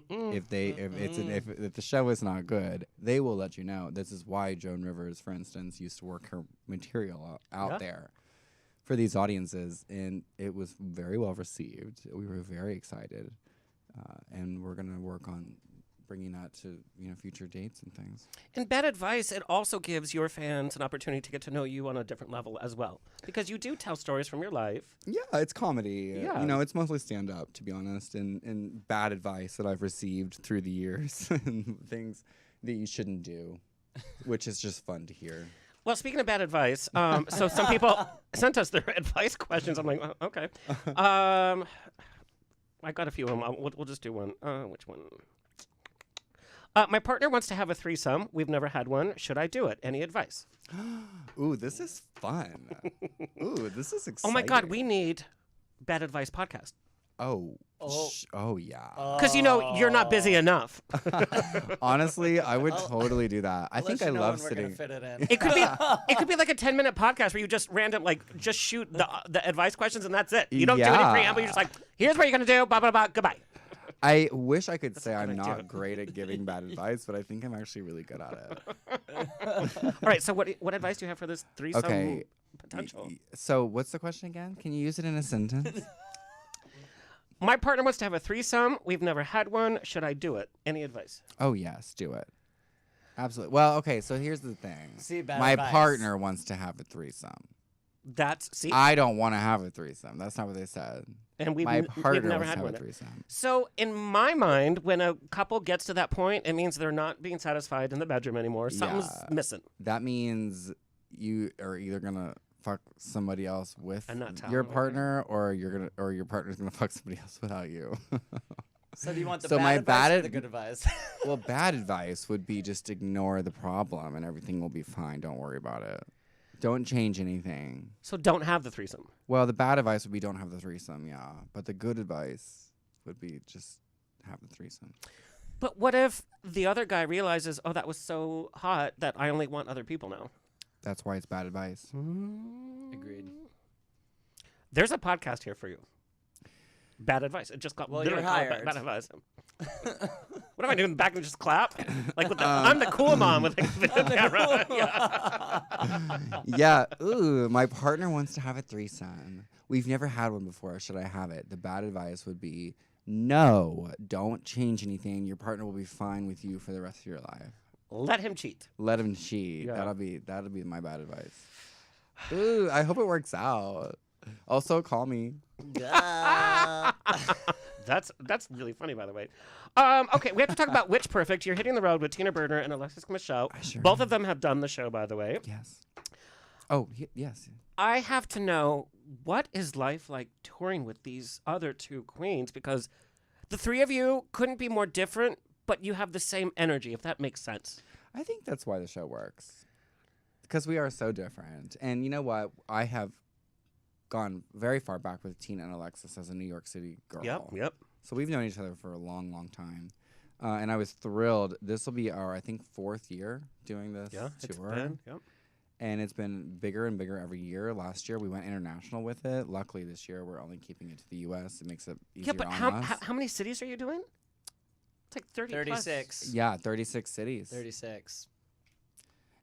If the show is not good, they will let you know. This is why Joan Rivers, for instance, used to work her material out there for these audiences, and it was very well received. We were very excited, and we're gonna work on bringing that to future dates and things. And Bad Advice, it also gives your fans an opportunity to get to know you on a different level as well, because you do tell stories from your life. Yeah, it's comedy. Yeah. It's mostly stand-up, to be honest, and bad advice that I've received through the years and things that you shouldn't do, which is just fun to hear. Well, speaking of bad advice, so some people sent us their advice questions. I'm like, oh, okay. I got a few of them. We'll just do one. Which one? My partner wants to have a threesome. We've never had one. Should I do it? Any advice? Ooh, this is fun. Ooh, this is exciting. Oh my God, we need Bad Advice podcast. Oh yeah. Because you're not busy enough. Honestly, I would totally do that. I think I love sitting. Fit it in. It could be like a 10-minute podcast where you just just shoot the advice questions and that's it. You don't do any preamble. You're just like, here's what you're gonna do. Blah blah blah. Goodbye. I wish I could say a I'm good not idea. great at giving bad advice, but I think I'm actually really good at it. All right. So what advice do you have for this threesome Okay. potential. So what's the question again? Can you use it in a sentence? My partner wants to have a threesome. We've never had one. Should I do it? Any advice? Oh yes, do it. Absolutely. Well, okay. So here's the thing. See, bad My advice. partner wants to have a threesome. See, I don't want to have a threesome. That's not what they said. and My we've partner never wants had to have one. a threesome. So in my mind, when a couple gets to that point, it means they're not being satisfied in the bedroom anymore. Something's Yeah. missing. That means you are either gonna fuck somebody else with And not tell your them, okay. partner, or your partner's gonna fuck somebody else without you. So do you want the So bad my advice bad or ad- the good advice? Well, bad advice would be just ignore the problem and everything will be fine. Don't worry about it. Don't change anything. So don't have the threesome. Well, the bad advice would be don't have the threesome, yeah. But the good advice would be just have the threesome. But what if the other guy realizes, oh, that was so hot that I only want other people now? That's why it's bad advice. Agreed. There's a podcast here for you. Bad advice. It just got Well, literally you're called hired. Bad advice. What am I doing? Back and just clap? Like with the I'm the cool mom with the camera. Yeah. Yeah. Ooh, my partner wants to have a threesome. We've never had one before. Should I have it? The bad advice would be no, don't change anything. Your partner will be fine with you for the rest of your life. Let him cheat. Let him cheat. Yeah. That'll be my bad advice. Ooh, I hope it works out. Also, call me. That's really funny, by the way. Okay, we have to talk about Witch Perfect. You're hitting the road with Tina Burner and Alexis Michelle. sure Both of them have done the show, by the way. Yes. Oh, yes. I have to know, what is life like touring with these other two queens? Because the three of you couldn't be more different, but you have the same energy, if that makes sense. I think that's why the show works. Because we are so different. And you know what? I have gone very far back with Tina and Alexis as a New York City girl. Yep. So we've known each other for a long, long time. And I was thrilled. This will be our, I think, 4th year doing this tour. And it's been bigger and bigger every year. Last year, we went international with it. Luckily, this year, we're only keeping it to the U.S. It makes it easier But on us. how many cities are you doing? It's like 30 plus. 36. Yeah, 36 cities. 36.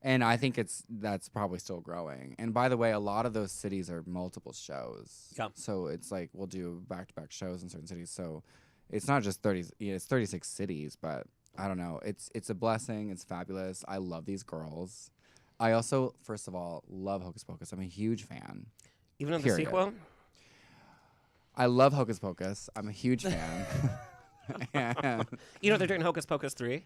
And I think that's probably still growing. And by the way, a lot of those cities are multiple shows. Yeah. So it's like we'll do back-to-back shows in certain cities. So it's not just 30. It's 36 cities, but I don't know. It's a blessing. It's fabulous. I love these girls. I also, first of all, love Hocus Pocus. I'm a huge fan. Even in the Period. sequel? I love Hocus Pocus. I'm a huge fan. And You know they're doing Hocus Pocus 3?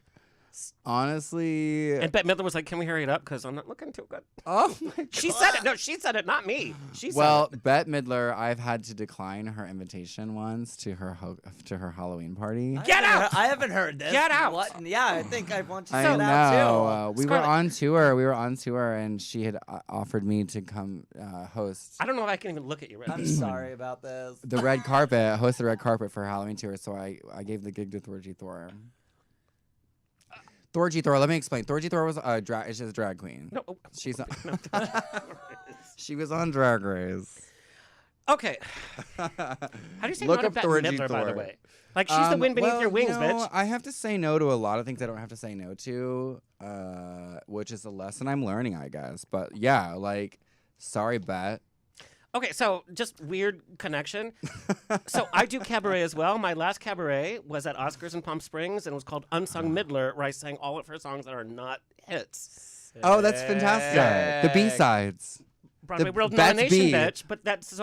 honestly, And Bette Midler was like, can we hurry it up? Because I'm not looking too good. oh my God. She said it. No, she said it, not me. She said Well, it. Bette Midler, I've had to decline her invitation once to her Halloween party. Get out! I haven't heard this. Get out! What? Yeah, I think I want to I say that know. too. We Scarlet- were on tour, and she had offered me to come host I don't know if I can even look at you right now. I'm sorry about this. the red carpet, host the red carpet for Halloween tour. So I gave the gig to Thorgy Thor. Thorgy Thor. Let me explain. Thorgy Thor was a drag. She's a drag queen. No. oh, She's she was on Drag Race. Okay. How do you say Look no to up Bette Thorgy Midler, by the Thor. way? Like, she's the wind beneath well, your wings, you know, bitch. I have to say no to a lot of things I don't have to say no to, which is a lesson I'm learning, I guess. But yeah, like, sorry, Bet. Okay, so just weird connection. So I do cabaret as well. My last cabaret was at Oscars in Palm Springs, and it was called Unsung Midler, where I sang all of her songs that are not hits. Oh, that's fantastic. The B-sides. Broadway The World Bet's nomination, B. bitch. But that's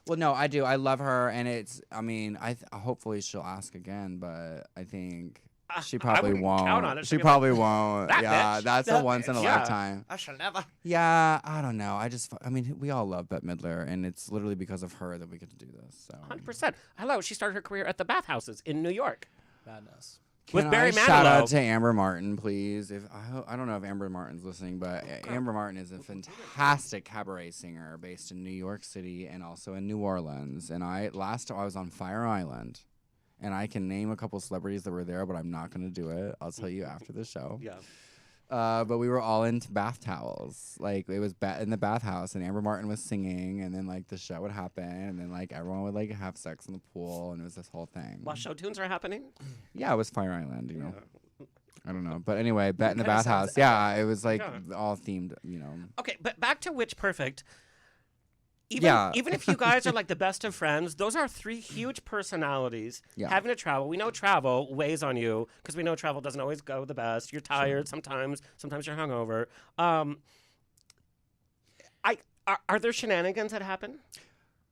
Well, no, I do. I love her, and it's. I mean, hopefully she'll ask again, but I think she probably wouldn't won't. count on it. She She'll be probably won't. "That Yeah, bitch, that's a that once in a bitch." Yeah. lifetime. I shall never. Yeah, I don't know. I mean, we all love Bette Midler, and it's literally because of her that we get to do this. So 100%. Hello, she started her career at the bathhouses in New York. Madness. With Can Barry I shout out Manilow. to Amber Martin, please? I don't know if Amber Martin's listening, but Amber Martin is a fantastic cabaret singer based in New York City and also in New Orleans. And I was on Fire Island, and I can name a couple celebrities that were there, but I'm not going to do it. I'll tell you after the show. Yeah. But we were all into bath towels. Like, it was in the bathhouse, and Amber Martin was singing, and then, like, the show would happen, and then, like, everyone would, like, have sex in the pool, and it was this whole thing. While show tunes are happening. Yeah, it was Fire Island, you know. I don't know. But anyway, Bet in the Kinda sounds Bathhouse. Yeah, it was like Yeah. all themed, Okay, but back to Witch Perfect. Yeah. Even if you guys are like the best of friends, those are 3 huge personalities. Yeah. Having to travel, we know travel weighs on you because we know travel doesn't always go the best. You're tired sometimes. Sometimes you're hungover. Are there shenanigans that happen?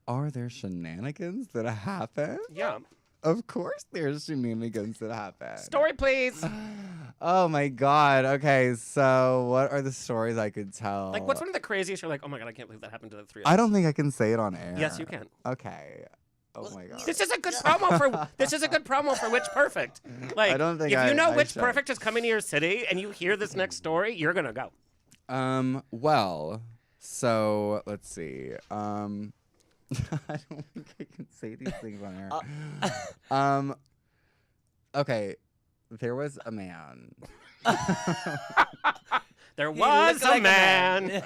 Are there shenanigans that happen? Yeah. Of course there's shenanigans that happen. Story, please. Oh my God. Okay, so what are the stories I could tell? Like, what's one of the craziest? You're like, oh my god, I can't believe that happened to the 3 of I us. don't think I can say it on air. Yes, you can. Okay. Oh my God. This is a good promo for Witch Perfect. Like, I don't think if you know I Witch should. Perfect is coming to your city and you hear this next story, you're gonna go. Well, so let's see. I don't think I can say these things on air. Okay, there was a man. There was a man.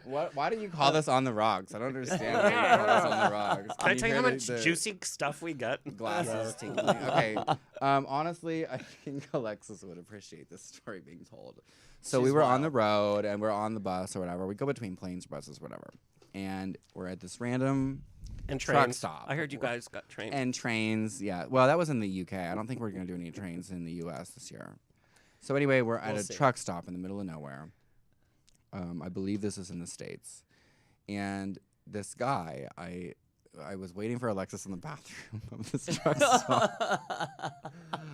What? Why do you call this on the rocks? I don't understand why you call this on the rocks. Can I tell you how hear much the juicy stuff we get? glasses tingling? Okay. Honestly, I think Alexis would appreciate this story being told. So we were on the road and we're on the bus or whatever. We go between planes, buses, whatever. And we're at this random And truck trains. stop. I heard you guys got trained. And trains, yeah. Well, that was in the UK. I don't think we're going to do any trains in the US this year. So anyway, we're at a truck stop in the middle of nowhere. I believe this is in the States. And this guy, I was waiting for Alexis in the bathroom of this truck stop.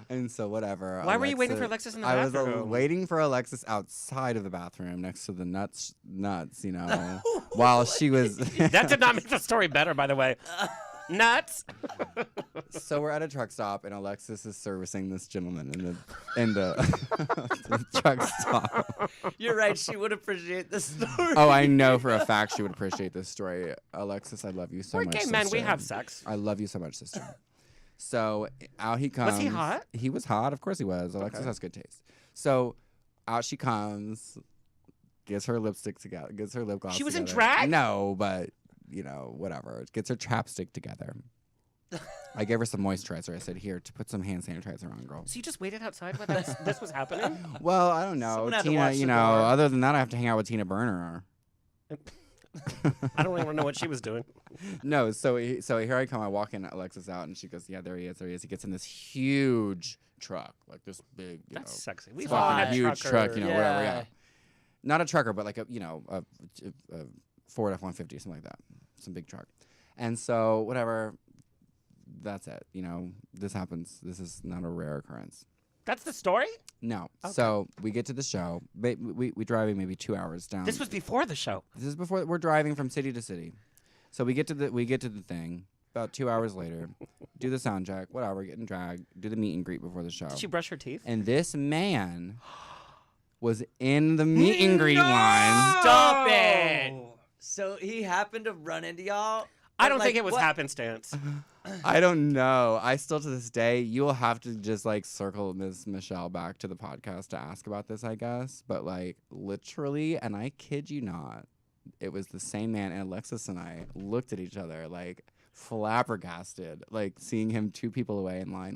And so whatever. Why were you waiting for Alexis in the I was bathroom? waiting for Alexis outside of the bathroom next to the nuts, while she was... That did not make the story better, by the way. Nuts. So we're at a truck stop, and Alexis is servicing this gentleman in the the truck stop. You're right. She would appreciate this story. Oh, I know for a fact she would appreciate this story. Alexis, I love you so We're much. gay men. We sister. have sex. I love you so much, sister. So out he comes. Was he hot? He was hot. Of course he was. Alexis has good taste. So out she comes, gets her lipstick together, gets her lip gloss. She was in together. drag? No, but whatever. Gets her chapstick together. I gave her some moisturizer. I said, "Here, to put some hand sanitizer on, girl." So you just waited outside while this was happening? Well, I don't know. Someone had to Tina, watch the door. other than that, I have to hang out with Tina Burner. I don't even know what she was doing. No, so here I come. I walk in, Alexis out, and she goes, "Yeah, there he is. There he is." He gets in this huge truck, like this big, That's sexy. We've fucking all had huge truckers. truck, whatever. Yeah, not a trucker, but like a Ford F-150, something like that, some big truck. And so whatever, that's it. This happens. This is not a rare occurrence. That's the story? No. So we get to the show. We driving maybe 2 hours down. This was before the show. This is before we're driving from city to city. So we get to the thing about 2 hours later. Do the sound check, whatever, get in drag, do the meet and greet before the show. Did she brush her teeth? And this man was in the meet and greet line. Stop it. So he happened to run into y'all? I don't Like, think it was what? happenstance. I don't know. I still to this day, you'll have to just circle Ms. Michelle back to the podcast to ask about this, I guess. But literally, and I kid you not, it was the same man. And Alexis and I looked at each other flabbergasted, seeing him 2 people away in line.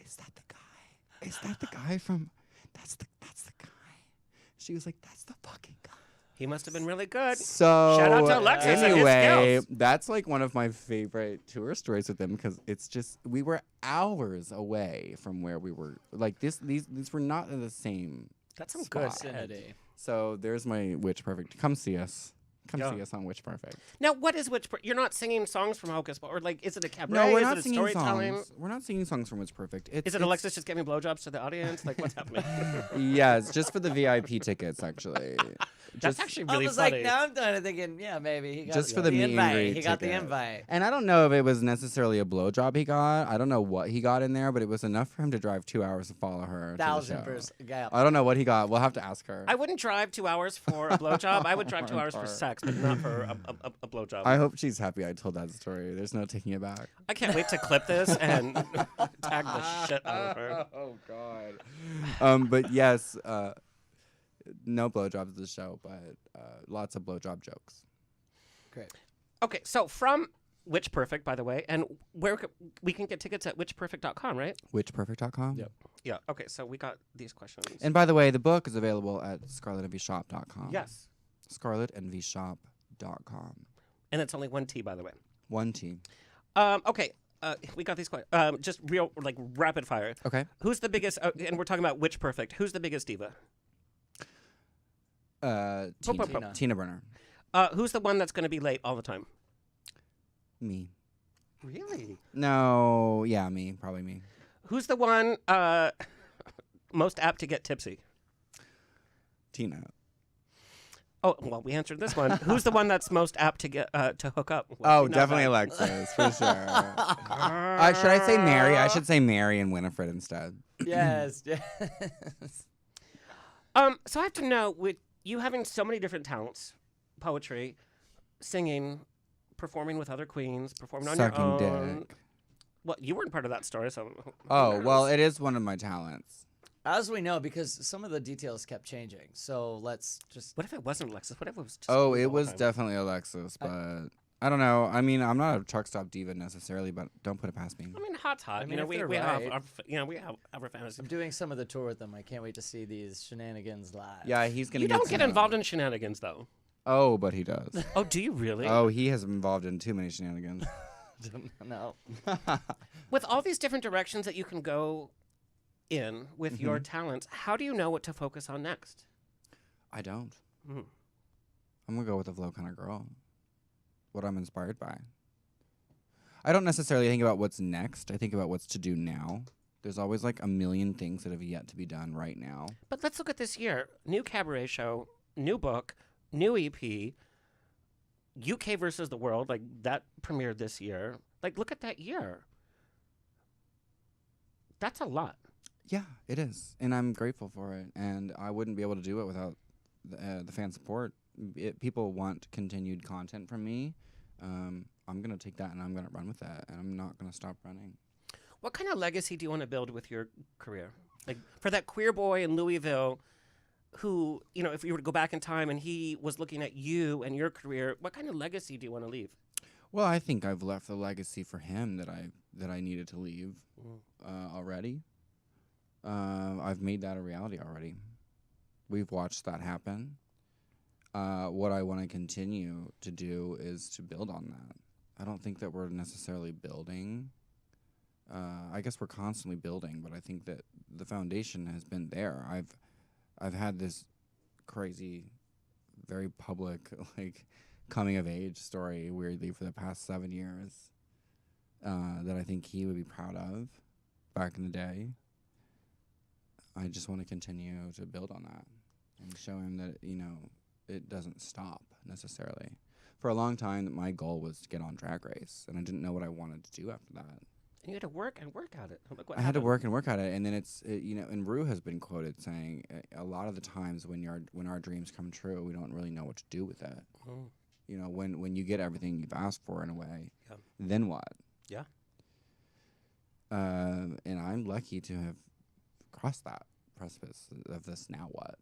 Is that the guy? Is that the guy from? That's the guy. She was like, that's the fucking guy. He must have been really good. So Shout out to Alexis and his anyway, skills. that's one of my favorite tour stories with him because it's just we were hours away from where we were. These were not in the same. That's some good spot. Vicinity. So there's my Witch Perfect. Come see us. Come Yeah. see us on Witch Perfect. Now, what is You're not singing songs from Hocus Pocus, or is it a cabaret? No, we're is not it a singing storytelling? songs. We're not singing songs from Witch Perfect. Is it Alexis just giving blowjobs to the audience? What's happening? Yeah, it's just for the VIP tickets, actually. That's actually I really was funny. now I'm kind of thinking, yeah, maybe he got Just for the meet and invite. greet He got the ticket. invite. And I don't know if it was necessarily a blowjob he got. I don't know what he got in there, but it was enough for him to drive 2 hours to follow her. to the 1,000%. show. Yeah. I don't know what he got. We'll have to ask her. I wouldn't drive 2 hours for a blowjob. I would drive 2 hours for sex, but not for a blowjob. I hope she's happy I told that story. There's no taking it back. I can't wait to clip this and tag the shit out of her. Oh God. But yes, no blowjobs at the show, but lots of blowjob jokes. Great. Okay, so from Witch Perfect, by the way, and we can get tickets at witchperfect.com, right? Witchperfect.com. Yep. Yeah. Okay, so we got these questions. And by the way, the book is available at scarletenvyshop.com. Yes. Scarletenvyshop.com. And it's only 1 T, by the way. 1 T. Okay. We got these questions. Just real, like, rapid fire. Okay. Who's the biggest? And we're talking about Witch Perfect. Who's the biggest diva? Tina Burner. Who's the one that's going to be late all the time? Me. Really? No. Yeah, me. Probably me. Who's the one most apt to get tipsy? Tina. Oh, well, we answered this one. Who's the one that's most apt to get to hook up? Well, Oh, we know definitely that. Alexis, for sure. Should I say Mary? I should say Mary and Winifred instead. Yes. Yes. So I have to know, with you having so many different talents, poetry, singing, performing with other queens, performing on Sucking your own. dick. Well, you weren't part of that story, so. who Oh, well, knows? it is one of my talents. As we know, because some of the details kept changing. So let's just. What if it wasn't Alexis? What if it was just Oh, you it all the was time? definitely Alexis, but I don't know. I mean, I'm not a truck stop diva necessarily, but don't put it past me. I mean, hot's hot. I You mean, know, if we they're have right. our, we have our fantasy. I'm doing some of the tour with them. I can't wait to see these shenanigans live. Yeah, he's gonna. You don't get some- involved in shenanigans, though. Oh, but he does. Oh, do you really? Oh, he has been involved in too many shenanigans. No. With all these different directions that you can go in with your talents, how do you know what to focus on next? I don't. Mm. I'm gonna go with the flow kind of girl. What I'm inspired by. I don't necessarily think about what's next. I think about what's to do now. There's always like a million things that have yet to be done right now. But let's look at this year. New cabaret show, new book, new EP, UK versus the world, like that premiered this year. Like, look at that year. That's a lot. Yeah, it is, and I'm grateful for it. And I wouldn't be able to do it without the fan support. People want continued content from me. I'm gonna take that and I'm gonna run with that, and I'm not gonna stop running. What kind of legacy do you want to build with your career? Like, for that queer boy in Louisville who, you know, if you were to go back in time and he was looking at you and your career, what kind of legacy do you want to leave? Well, I think I've left the legacy for him that I needed to leave already. I've made that a reality already. We've watched that happen. What I want to continue to do is to build on that. I don't think that we're necessarily building. I guess we're constantly building, but I think that the foundation has been there. I've had this crazy, very public, like, coming of age story, weirdly, for the past 7 years that I think he would be proud of back in the day. I just want to continue to build on that and show him that, you know, it doesn't stop necessarily. For a long time, my goal was to get on Drag Race, and I didn't know what I wanted to do after that. And you had to work and work at it. Look what I had to happened. work and work at it, and then you know, and Rue has been quoted saying, a lot of the times when our dreams come true, we don't really know what to do with it. Mm. You know, when you get everything you've asked for in a way, Yeah. then what? Yeah. And I'm lucky to have crossed that precipice of this now what.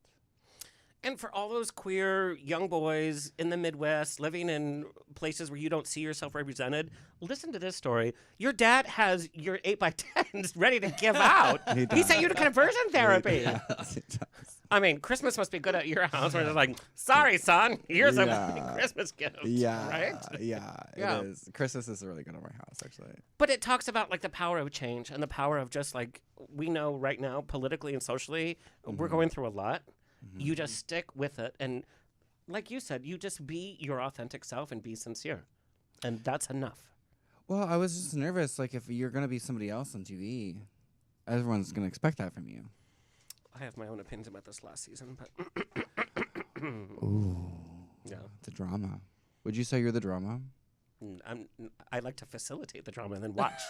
And for all those queer young boys in the Midwest living in places where you don't see yourself represented, listen to this story. Your dad has your 8x10s ready to give out. He sent you to conversion therapy. Yes, it does. I mean, Christmas must be good at your house where they're like, sorry, son, here's a Yeah. Christmas gift. Yeah, Right? yeah, Yeah. it is. Christmas is really good at my house, actually. But it talks about like the power of change and the power of just like we know right now, politically and socially, we're going through a lot. You just stick with it. And like you said, you just be your authentic self and be sincere. And that's enough. Well, I was just nervous, like, if you're going to be somebody else on TV, everyone's going to expect that from you. I have my own opinions about this last season, but Ooh. yeah. The drama. Would you say you're the drama? I like to facilitate the drama and then watch.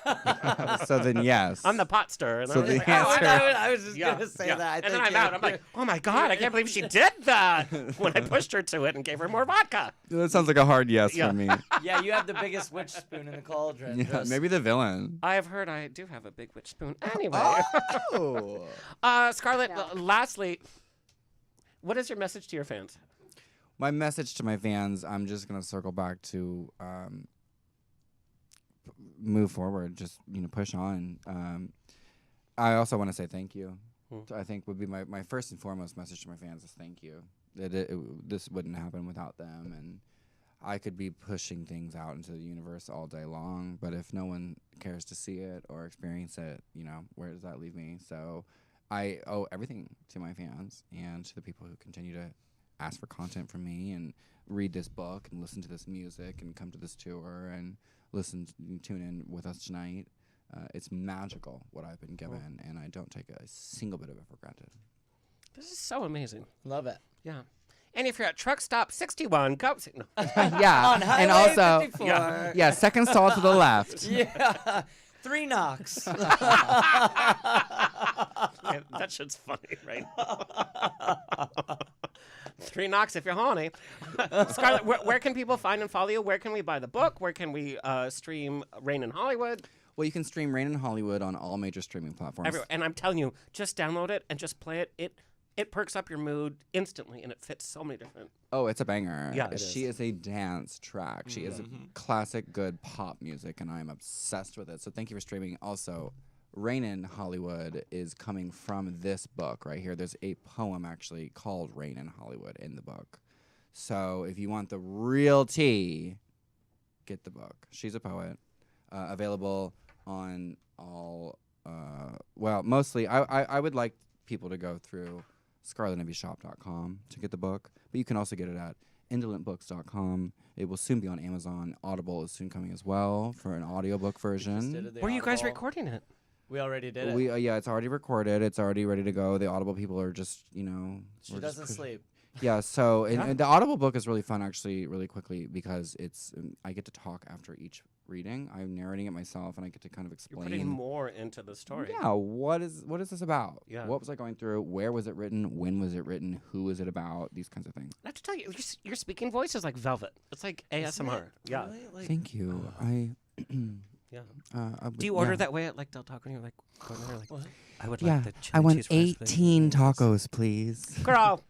So then, yes. I'm the pot stirrer. And So I'm the like, answer- I was just yeah, gonna say yeah. that. And then I'm out. I'm like, oh my God, I can't believe she did that when I pushed her to it and gave her more vodka. That sounds like a hard yes Yeah. for me. yeah, you have the biggest witch spoon in the cauldron. Yeah, Just- maybe the villain. I have heard I do have a big witch spoon. Anyway. Oh. Scarlett, No. lastly, what is your message to your fans? My message to my fans, I'm just going to circle back to move forward, just push on. I also want to say thank you. I think would be my first and foremost message to my fans is thank you. This wouldn't happen without them, and I could be pushing things out into the universe all day long, but if no one cares to see it or experience it, where does that leave me? So I owe everything to my fans and to the people who continue to ask for content from me and read this book and listen to this music and come to this tour and tune in with us tonight. It's magical what I've been given, and I don't take a single bit of it for granted. This is so amazing. Love it. Yeah. And if you're at truck stop 61, go. No. Yeah, On Highway and also 54. yeah, second stall to the left. Yeah. 3 knocks. Yeah, that shit's funny, right? 3 knocks if you're horny. Scarlett, where can people find and follow you? Where can we buy the book? Where can we stream Rain in Hollywood? Well, you can stream Rain in Hollywood on all major streaming platforms. Everywhere. And I'm telling you, just download it and just play it. It perks up your mood instantly, and it fits so many different. Oh, it's a banger. Yeah, it She is a dance track. She is classic good pop music, and I'm obsessed with it. So thank you for streaming. Also, Rain in Hollywood is coming from this book right here. There's a poem actually called Rain in Hollywood in the book. So if you want the real tea, get the book. She's a poet. Available on all, mostly. I would like people to go through scarletenvyshop.com to get the book, but you can also get it at indolentbooks.com. It will soon be on Amazon. Audible is soon coming as well for an audiobook version. Where are you guys recording it? We already did it. It's already recorded. It's already ready to go. The Audible people are just, She doesn't sleep. Yeah, so and the Audible book is really fun, actually, really quickly, because it's I get to talk after each reading. I'm narrating it myself, and I get to kind of explain. You're putting more into the story. Yeah, what is this about? Yeah. What was I going through? Where was it written? When was it written? Who was it about? These kinds of things. I have to tell you, your speaking voice is like velvet. It's like ASMR. Yeah. Really? Like, Thank you. Yeah. Do Do you order that way at like Del Taco? And you're like, going there, like, I would Yeah, like the chili I want cheese fries, please." 18 tacos, please. Girl.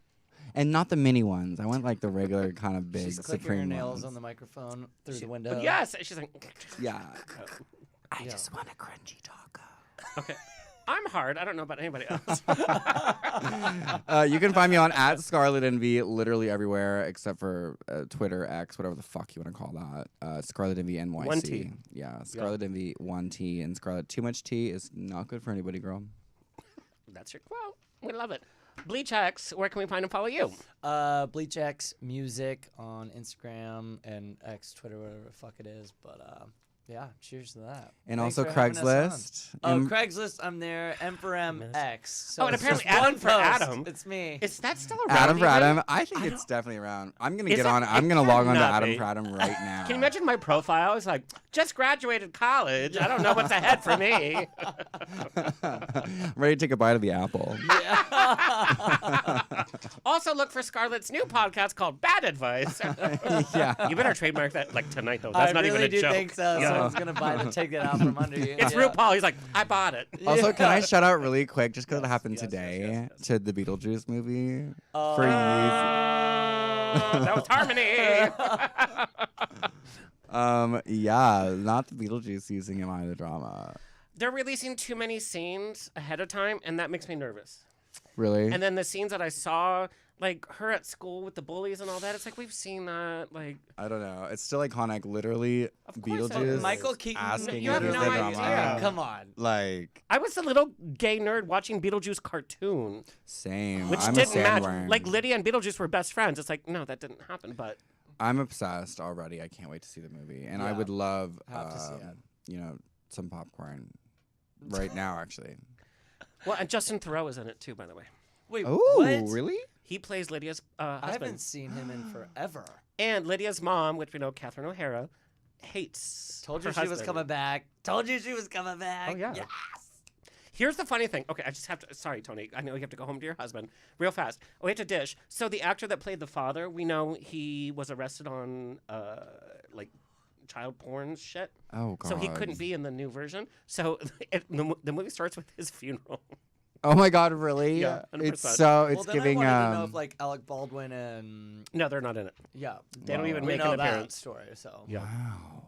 And not the mini ones. I want like the regular kind of big she's clicking her supreme nails ones. on the microphone through the window. Yes. She's like, Yeah. I Yeah. just want a crunchy taco. okay. I'm hard. I don't know about anybody else. You can find me on @Scarlet Envy literally everywhere except for Twitter, X, whatever the fuck you want to call that. Scarlet Envy NYC. 1T. Yeah, Scarlet Envy 1T, and Scarlet too much tea is not good for anybody, girl. That's your quote. We love it. BLEACHx, where can we find and follow you? BLEACHx music on Instagram and X, Twitter, whatever the fuck it is. But yeah, cheers to that. And Thanks also for having us on. Craigslist. Craigslist, I'm there. M for M X. So Oh, and it's apparently just Adam one for post. Adam. It's me. Is that still around? Adam for even? Adam. I think it's definitely around. I'm gonna Is get it? on. I'm It gonna log on to cannot Adam be. for Adam right now. Can you imagine my profile? It's like, just graduated college. I don't know what's ahead for me. I'm ready to take a bite of the apple. Also, look for Scarlett's new podcast called Bad Advice. Yeah. You better trademark that like tonight, though. I That's not really even a do joke. think so. Yeah. Someone's gonna take it out from under you. It's RuPaul. He's like, I bought it. Also, can I shout out really quick, just because it happened yes, today, to the Beetlejuice movie? Oh, that was Harmony. Yeah, not the Beetlejuice using Am I the Drama. They're releasing too many scenes ahead of time, and that makes me nervous. Really? And then the scenes that I saw, like her at school with the bullies and all that, it's like we've seen that. Like, I don't know. It's still iconic. Literally, Of course it Beetlejuice is. Michael Keaton. asking You have Am I no the idea. Drama. Come on. Like, I was a little gay nerd watching Beetlejuice cartoon, same. which I'm a didn't match. sandworm. Like Lydia and Beetlejuice were best friends. It's like, no, that didn't happen. But I'm obsessed already. I can't wait to see the movie. And I Yeah. would love, Have to see it. some popcorn right now, actually. well, and Justin Theroux is in it too, by the way. Wait, Oh, what? really? He plays Lydia's I husband. haven't seen him in forever. And Lydia's mom, which we know, Catherine O'Hara, hates. Told you her she was husband. coming back. Told you she was coming back. Oh, yeah. Yes. Here's the funny thing. Okay, I just have to. Sorry, Tony. I know you have to go home to your husband real fast. Oh, we have to dish. So the actor that played the father, we know he was arrested on like child porn shit. Oh, God. So he couldn't be in the new version. So the movie starts with his funeral. Oh, my God, really? Yeah, 100%. It's so, it's Well, then giving, I wanted to know if like Alec Baldwin and No, they're not in it. yeah, They don't even we make know an that appearance. story. So Yeah. wow.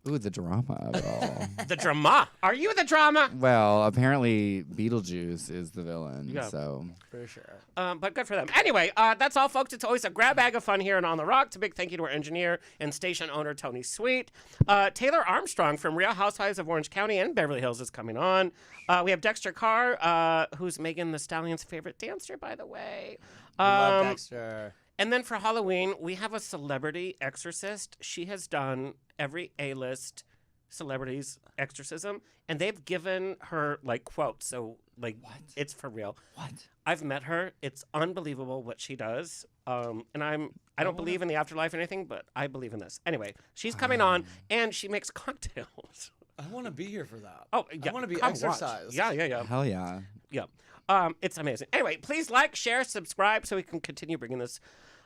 Ooh, the drama of it all. The drama. Are you the drama? Well, apparently Beetlejuice is the villain, Yeah. so. For sure. But good for them. Anyway, that's all, folks. It's always a grab bag of fun here and On the Rocks. A big thank you to our engineer and station owner, Tony Sweet. Taylor Armstrong from Real Housewives of Orange County and Beverly Hills is coming on. We have Dexter Carr, who's Megan Thee Stallion's favorite dancer, by the way. Love Dexter. And then for Halloween, we have a celebrity exorcist. She has done every A-list celebrity's exorcism, and they've given her, like, quotes. So, like, What? It's for real. What? I've met her. It's unbelievable what she does. And I don't believe in the afterlife or anything, but I believe in this. Anyway, she's coming on, and she makes cocktails. I want to be here for that. Oh, yeah. I want to be come watch. exercised. Yeah. Hell yeah. Yeah. It's amazing. Anyway, please like, share, subscribe so we can continue bringing this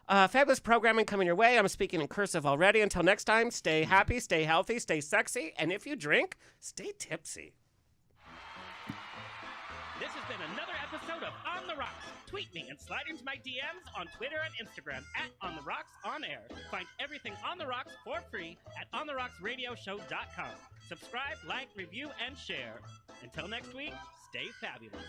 fabulous programming coming your way. I'm speaking in cursive already. Until next time, stay happy, stay healthy, stay sexy, and if you drink, stay tipsy. This has been another episode of On the Rocks. Tweet me and slide into my DMs on Twitter and Instagram at On the Rocks On Air. Find everything On the Rocks for free at OnTheRocksRadioshow.com. Subscribe, like, review, and share. Until next week, stay fabulous.